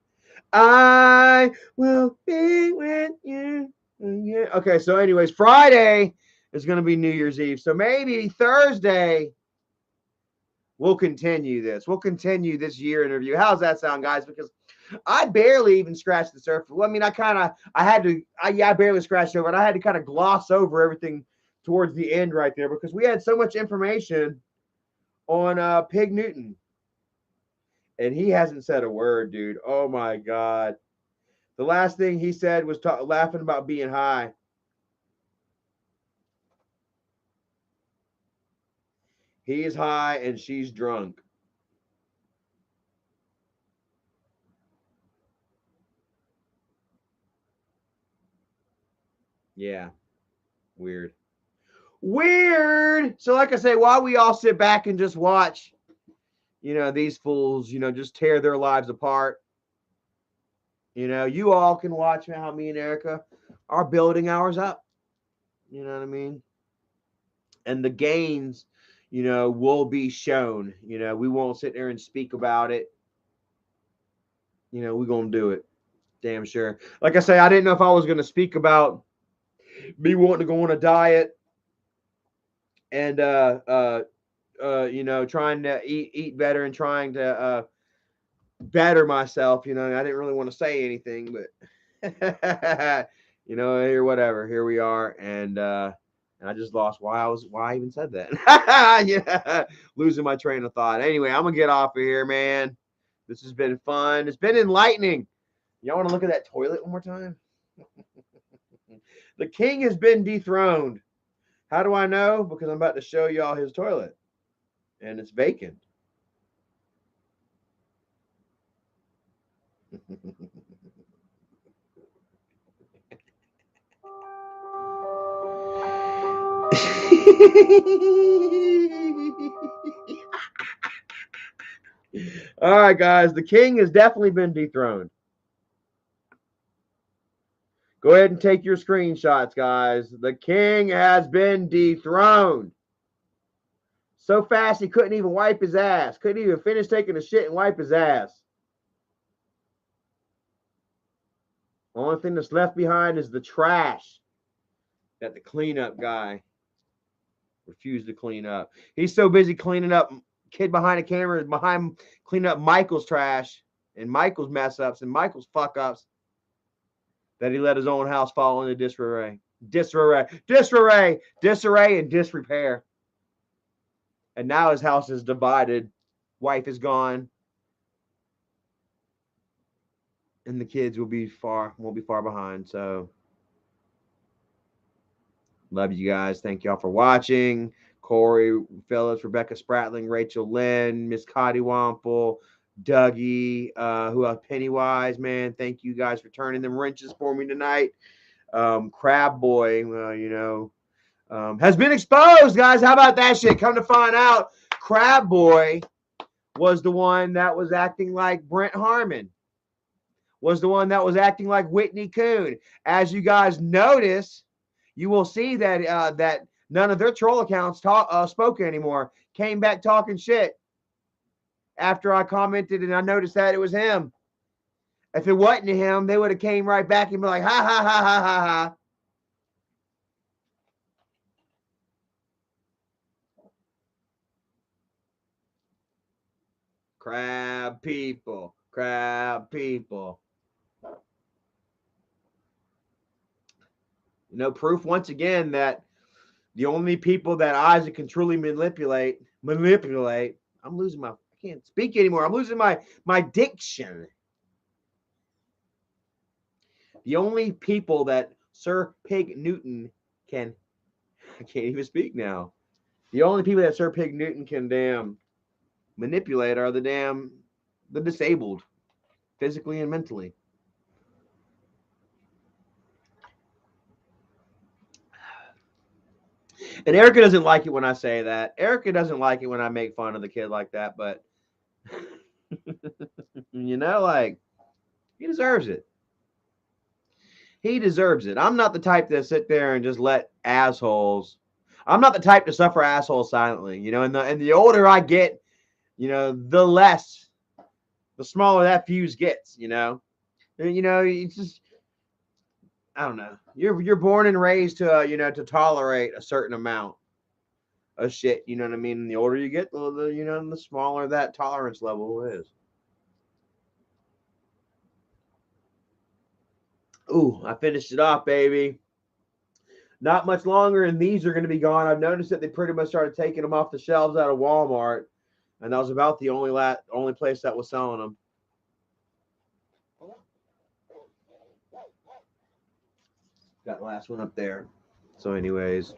I will be with you. Yeah. Okay, so anyways, Friday is going to be New Year's Eve. So maybe Thursday we'll continue this. We'll continue this year interview. How's that sound, guys? Because I barely even scratched the surface. Well, I mean, I barely scratched over it. I had to kind of gloss over everything towards the end right there because we had so much information on Pig Newton. And he hasn't said a word, dude. Oh, my God. The last thing he said was laughing about being high. He's high and she's drunk. Yeah. Weird. So like I say, while we all sit back and just watch, you know, these fools, you know, just tear their lives apart. You know, you all can watch how me and Erica are building ours up. You know what I mean? And the gains, you know, will be shown. You know, we won't sit there and speak about it. You know, we're going to do it. Damn sure. Like I say, I didn't know if I was going to speak about me wanting to go on a diet and, you know, trying to eat better and trying to better myself. You know, I didn't really want to say anything, but, you know, here we are. And I just lost why I even said that. Yeah, losing my train of thought. Anyway, I'm gonna get off of here, man. This has been fun. It's been enlightening. Y'all want to look at that toilet one more time? The king has been dethroned. How do I know? Because I'm about to show y'all his toilet. And it's vacant. All right, guys. The king has definitely been dethroned. Go ahead and take your screenshots, guys. The king has been dethroned. So fast he couldn't even wipe his ass. Couldn't even finish taking a shit and wipe his ass. Only thing that's left behind is the trash that the cleanup guy refused to clean up. He's so busy cleaning up, kid behind the camera behind cleaning up Michael's trash and Michael's mess ups and Michael's fuck ups, that he let his own house fall into disarray, and disrepair. And now his house is divided. Wife is gone. And the kids won't be far behind. So love you guys. Thank y'all for watching. Corey, Phillips, Rebecca Spratling, Rachel Lynn, Miss Cotty Wample, Dougie, who else? Pennywise, man. Thank you guys for turning them wrenches for me tonight. Crab Boy, has been exposed, guys. How about that shit? Come to find out, Crab Boy was the one that was acting like Brent Harmon. Was the one that was acting like Whitney Kuhn. As you guys notice, you will see that that none of their troll accounts spoke anymore. Came back talking shit after I commented, and I noticed that it was him. If it wasn't him, they would have came right back and be like, ha, ha, ha, ha, ha, ha. Crab people. Crab people. Proof once again that the only people that Isaac can truly manipulate. I'm losing I can't speak anymore. I'm losing my diction. The only people that Sir Pig Newton I can't even speak now. The only people that Sir Pig Newton can damn manipulate are the disabled, physically and mentally. And Erica doesn't like it when I say that. Erica doesn't like it when I make fun of the kid like that, but he deserves it. He deserves it. I'm not the type to sit there and just let assholes. I'm not the type to suffer assholes silently, and the older I get, the smaller that fuse gets, it's just, I don't know. You're born and raised to to tolerate a certain amount of shit. You know what I mean? And the older you get, the smaller that tolerance level is. Ooh, I finished it off, baby. Not much longer, and these are going to be gone. I've noticed that they pretty much started taking them off the shelves out of Walmart, and that was about the only place that was selling them. Got the last one up there. So, anyways,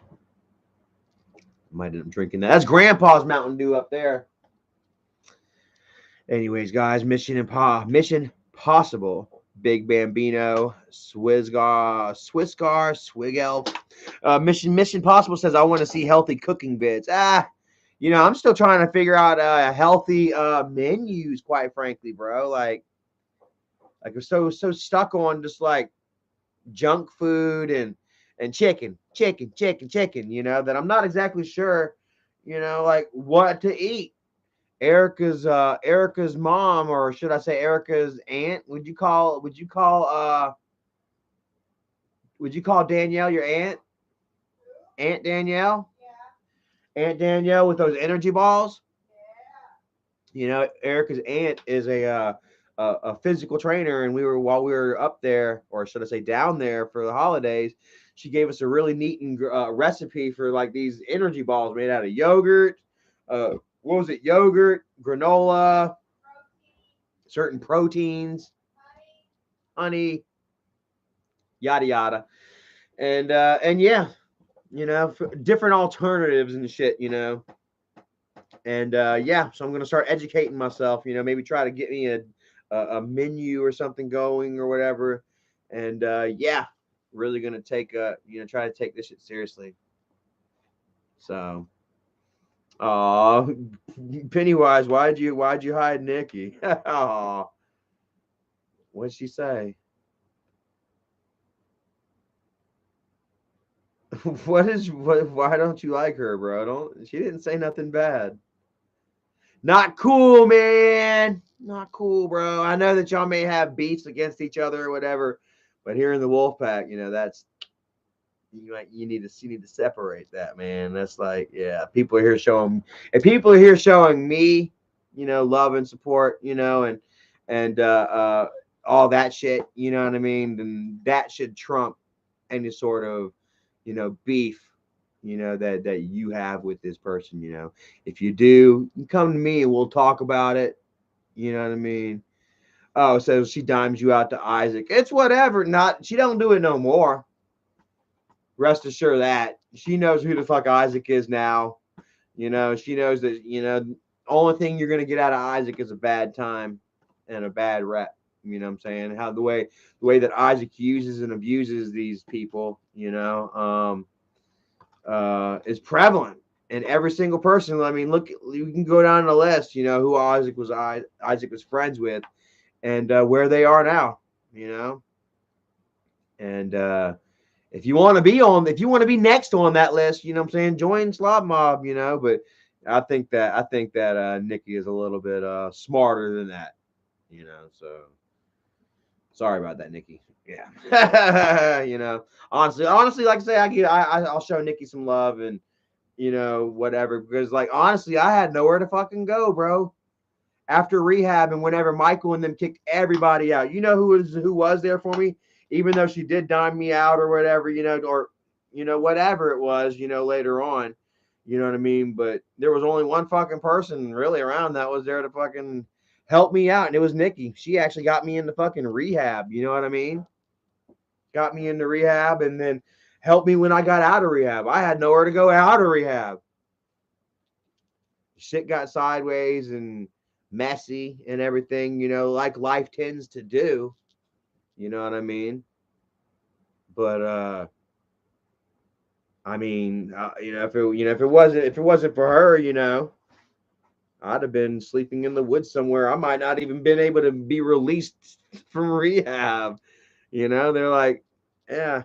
might end up drinking that. That's Grandpa's Mountain Dew up there. Anyways, guys, Mission Possible. Big Bambino, Swissgar, Swig Elf. Mission Possible says, I want to see healthy cooking vids. I'm still trying to figure out healthy menus, quite frankly, bro. Like we're so stuck on just like junk food and chicken, that I'm not exactly sure, like what to eat. Erica's mom, or should I say Erica's aunt? Would you call Danielle your aunt? Aunt Danielle? Yeah. Aunt Danielle with those energy balls? Yeah. Erica's aunt is a physical trainer, and while we were up there, or should I say down there for the holidays, she gave us a really neat recipe for like these energy balls made out of yogurt. What was it? Yogurt, granola, certain proteins, honey, yada yada. And yeah, different alternatives and shit, And yeah, so I'm gonna start educating myself. Maybe try to get me a menu or something going or whatever. And yeah, really gonna take try to take this shit seriously. So, Pennywise, why'd you hide Nikki? Aw, what'd she say? Why don't you like her, bro? She didn't say nothing bad. Not cool, man. Not cool, bro. I know that y'all may have beefs against each other or whatever, but here in the Wolfpack, that's you need to separate that, man. That's like, yeah, people are here showing if people are here showing me, love and support, and all that shit, you know what I mean, then that should trump any sort of, beef, that you have with this person, If you do, you come to me and we'll talk about it. You know what I mean? Oh, so she dimes you out to Isaac. It's whatever. She don't do it no more. Rest assured that she knows who the fuck Isaac is now. She knows that, only thing you're gonna get out of Isaac is a bad time and a bad rep. You know what I'm saying? How the way that Isaac uses and abuses these people, is prevalent in every single person. I mean, look, you can go down the list, who Isaac was friends with, and where they are now, and if you want to be next on that list, what I'm saying, join Slob Mob, but I think that Nikki is a little bit smarter than that, so sorry about that, Nikki. Yeah. Honestly, like I say, I'll show Nikki some love and whatever, because like honestly, I had nowhere to fucking go, bro. After rehab and whenever Michael and them kicked everybody out, who was there for me, even though she did dime me out or whatever, or whatever it was, later on, you know what I mean? But there was only one fucking person really around that was there to fucking help me out, and it was Nikki. She actually got me into fucking rehab, you know what I mean? Got me into rehab and then helped me when I got out of rehab. I had nowhere to go out of rehab. Shit got sideways and messy and everything, like life tends to do. You know what I mean? But I mean, if it wasn't for her, I'd have been sleeping in the woods somewhere. I might not even been able to be released from rehab. They're like, yeah.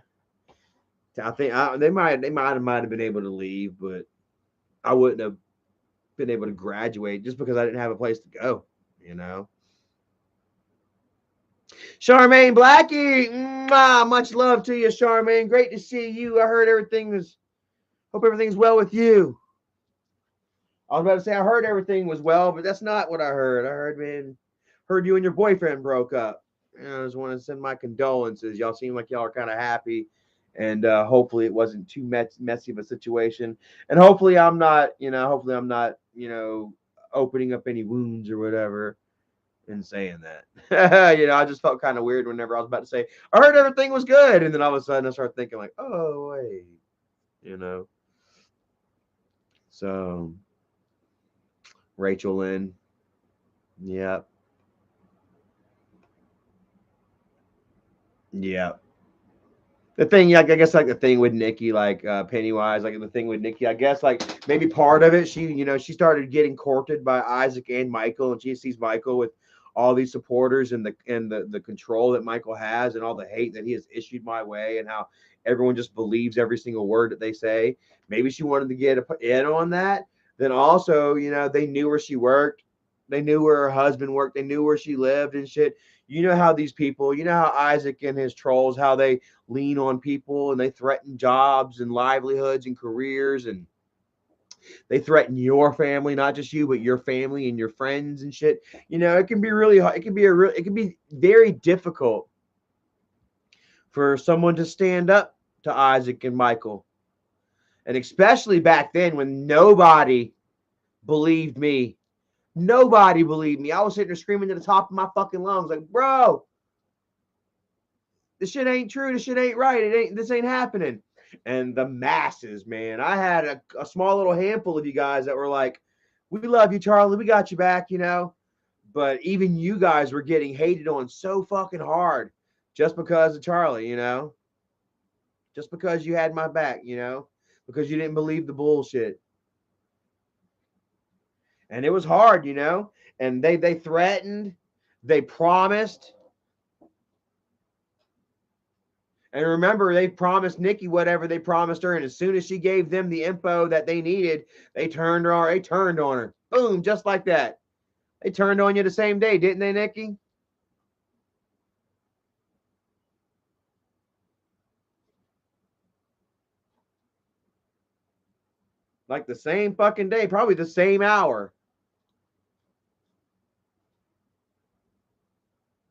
I think they might have been able to leave, but I wouldn't have been able to graduate just because I didn't have a place to go. Charmaine Blackie, much love to you, Charmaine. Great to see you. I heard hope everything's well with you. I was about to say I heard everything was well, but that's not what I heard. I heard you and your boyfriend broke up. I just want to send my condolences. Y'all seem like y'all are kind of happy, and hopefully it wasn't too messy of a situation. And hopefully I'm not, opening up any wounds or whatever in saying that. I just felt kind of weird whenever I was about to say, I heard everything was good. And then all of a sudden I started thinking like, oh, wait, So Rachel Lynn. Yep. Yep. The thing, I guess, like the thing with Nikki, like Pennywise, like the thing with Nikki, I guess, like maybe part of it, she started getting courted by Isaac and Michael, and she sees Michael with all these supporters and the control that Michael has and all the hate that he has issued my way and how everyone just believes every single word that they say. Maybe she wanted to get in on that. Then also, they knew where she worked. They knew where her husband worked. They knew where she lived and shit. You know how these people, how Isaac and his trolls, how they lean on people and they threaten jobs and livelihoods and careers, and they threaten your family, not just you, but your family and your friends and shit. It can be really hard. It can be very difficult for someone to stand up to Isaac and Michael. And especially back then when nobody believed me. Nobody believed me. I was sitting there screaming to the top of my fucking lungs like, bro, This shit ain't true. This shit ain't right. This ain't happening. And the masses, man. I had a small little handful of you guys that were like, we love you, Charlie. We got you back, you know. But even you guys were getting hated on so fucking hard just because of Charlie, you know. Just because you had my back, you know, because you didn't believe the bullshit. And it was hard, you know. And they threatened, they promised. And remember, they promised Nikki whatever they promised her, and as soon as she gave them the info that they needed, they turned on her. They turned on her. Boom, just like that. They turned on you the same day, didn't they, Nikki? Like the same fucking day, probably the same hour.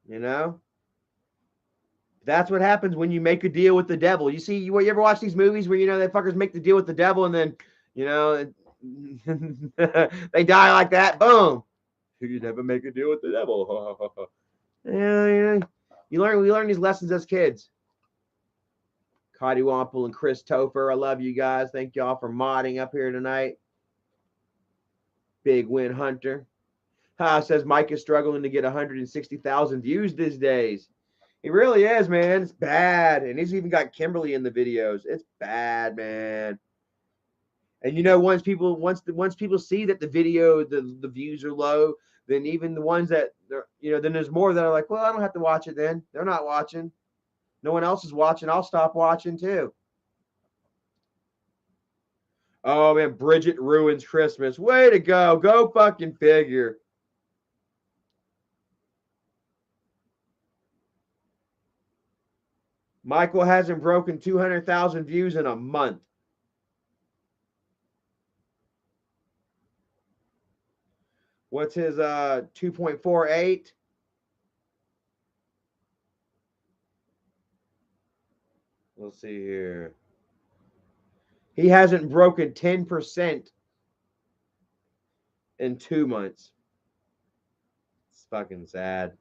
You know? That's what happens when you make a deal with the devil. You see, you ever watch these movies where, you know, they fuckers make the deal with the devil and then, you know, they die like that. Boom. You never make a deal with the devil. Yeah. We learn these lessons as kids. Cody Wample and Chris Topher, I love you guys. Thank y'all for modding up here tonight. Big Win Hunter. Says Mike is struggling to get 160,000 views these days. He really is, man. It's bad. And he's even got Kimberly in the videos. It's bad, man. And you know, once people see that the video, the views are low, then even the ones that then there's more that are like, well, I don't have to watch it then. They're not watching. No one else is watching. I'll stop watching too. Oh man, Bridget ruins Christmas. Way to go. Go fucking figure. Michael hasn't broken 200,000 views in a month. What's his 2.48? Let's see here. He hasn't broken 10% in 2 months. It's fucking sad.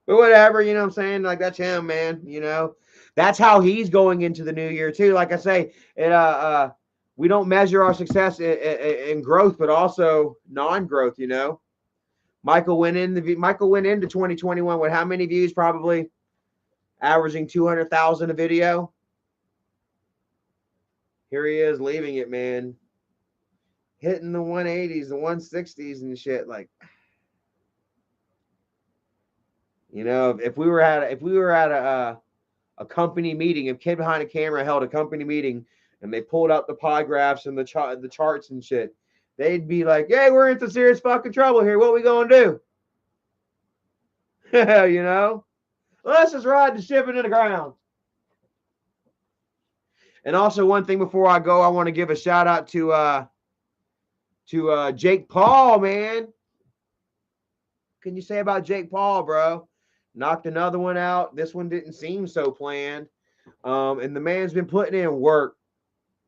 But whatever, you know what I'm saying? Like, that's him, man. You know, that's how he's going into the new year too. Like I say, we don't measure our success in growth, but also non-growth. You know, Michael went into 2021 with how many views? Probably averaging 200,000 a video. Here he is leaving it, man. Hitting the 180s, the 160s and shit. Like, you know, if we were at a company meeting, if Kid Behind a Camera held a company meeting and they pulled out the pie graphs and the charts and shit, they'd be like, hey, we're in some serious fucking trouble here. What we gonna do? You know? Let's just ride the ship into the ground. And also, one thing before I go, I want to give a shout out to Jake Paul, man. What can you say about Jake Paul, bro? Knocked another one out. This one didn't seem so planned. And the man's been putting in work,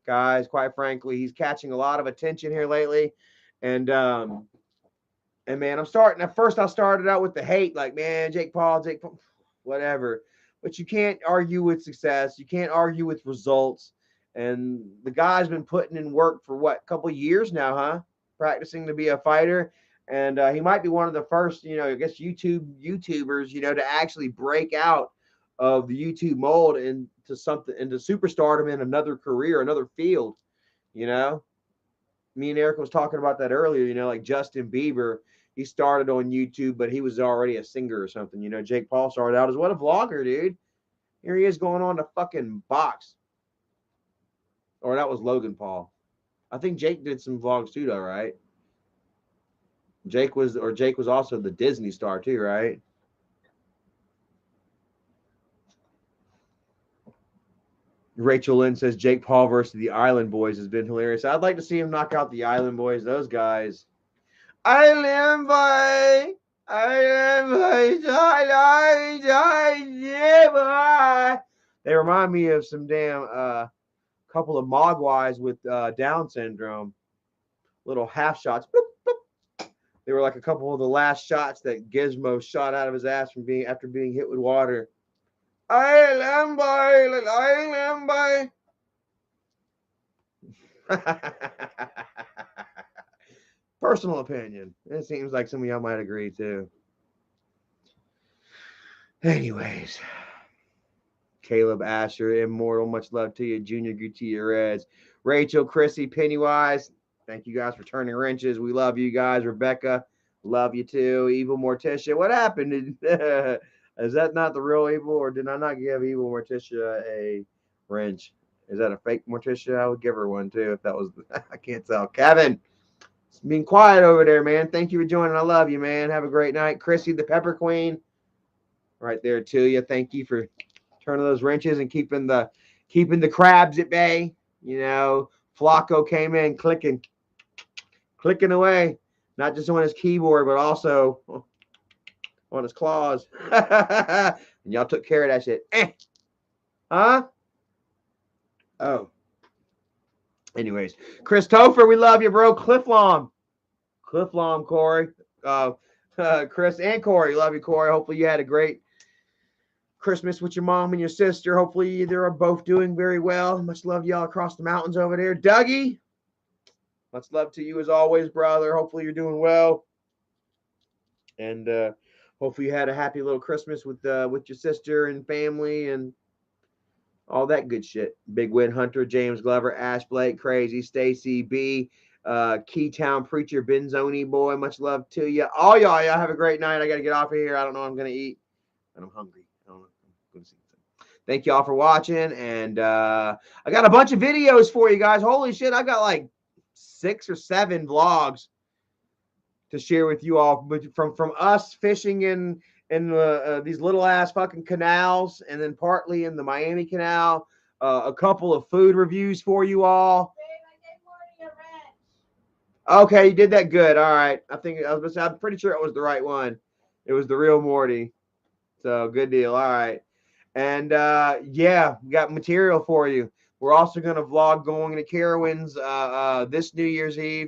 guys. Quite frankly, he's catching a lot of attention here lately. And man, I started out with the hate, like, man, Jake Paul, whatever. But you can't argue with success. You can't argue with results. And the guy's been putting in work for what, a couple of years now, huh? Practicing to be a fighter. And he might be one of the first, I guess YouTubers, to actually break out of the YouTube mold into superstardom in another career, another field. Me and Eric was talking about that earlier. Like Justin Bieber, he started on YouTube, but he was already a singer or something. Jake Paul started out as what, a vlogger, dude. Here he is going on to fucking box. Or that was Logan Paul. I think Jake did some vlogs too, though, right? Jake was also the Disney star too, right? Rachel Lynn says Jake Paul versus the Island Boys has been hilarious. I'd like to see him knock out the Island Boys. Those guys. Island Boy. They remind me of some damn couple of Mogwais with Down syndrome. Little half shots. Boop, boop. They were like a couple of the last shots that Gizmo shot out of his ass after being hit with water. I am boy. Personal opinion. It seems like some of y'all might agree too. Anyways, Caleb Asher, Immortal, much love to you. Junior Gutierrez, Rachel, Chrissy, Pennywise. Thank you guys for turning wrenches. We love you guys. Rebecca, love you too. Evil Morticia, what happened? Is that not the real Evil, or did I not give Evil Morticia a wrench? Is that a fake Morticia? I would give her one too if that was. I can't tell. Kevin, being quiet over there, man. Thank you for joining. I love you, man. Have a great night. Chrissy, the Pepper Queen, right there to you. Thank you for turning those wrenches and keeping the crabs at bay. You know, Flacco came in clicking away, not just on his keyboard, but also on his claws. And y'all took care of that shit. Huh? Oh. Anyways, Chris Topher, we love you, bro. Cliff Lom, Corey. Chris and Corey, love you, Corey. Hopefully you had a great Christmas with your mom and your sister. Hopefully they are both doing very well. Much love y'all across the mountains over there. Dougie, much love to you as always, brother. Hopefully you're doing well. And hopefully you had a happy little Christmas with your sister and family and all that good shit. Big Win Hunter, James Glover, Ash Blake, Crazy, Stacy B, Keytown Preacher, Benzoni Boy, much love to you. All y'all have a great night. I got to get off of here. I don't know what I'm going to eat, and I'm hungry. I don't know. I'm going to see something. Thank y'all for watching, and I got a bunch of videos for you guys. Holy shit, I got like 6 or 7 vlogs to share with you all, from us fishing in these little ass fucking canals, and then partly in the Miami Canal. A couple of food reviews for you all. Okay, you did that good. All right, I'm pretty sure it was the right one. It was the real Morty. So good deal. All right, and yeah, we got material for you. We're also gonna vlog going to Carowinds this New Year's Eve.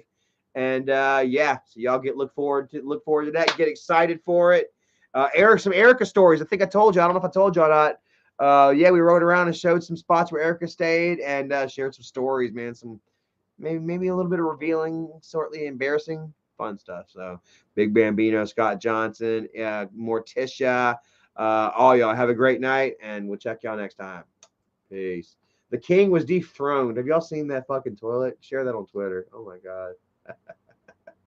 And yeah, so y'all look forward to that. Get excited for it. Some Erica stories. I think I told you. I don't know if I told you or not. Yeah, we rode around and showed some spots where Erica stayed and shared some stories, man. Some maybe a little bit of revealing, slightly embarrassing, fun stuff. So Big Bambino, Scott Johnson, Morticia, all y'all have a great night, and we'll check y'all next time. Peace. The king was dethroned. Have y'all seen that fucking toilet? Share that on Twitter. Oh my god.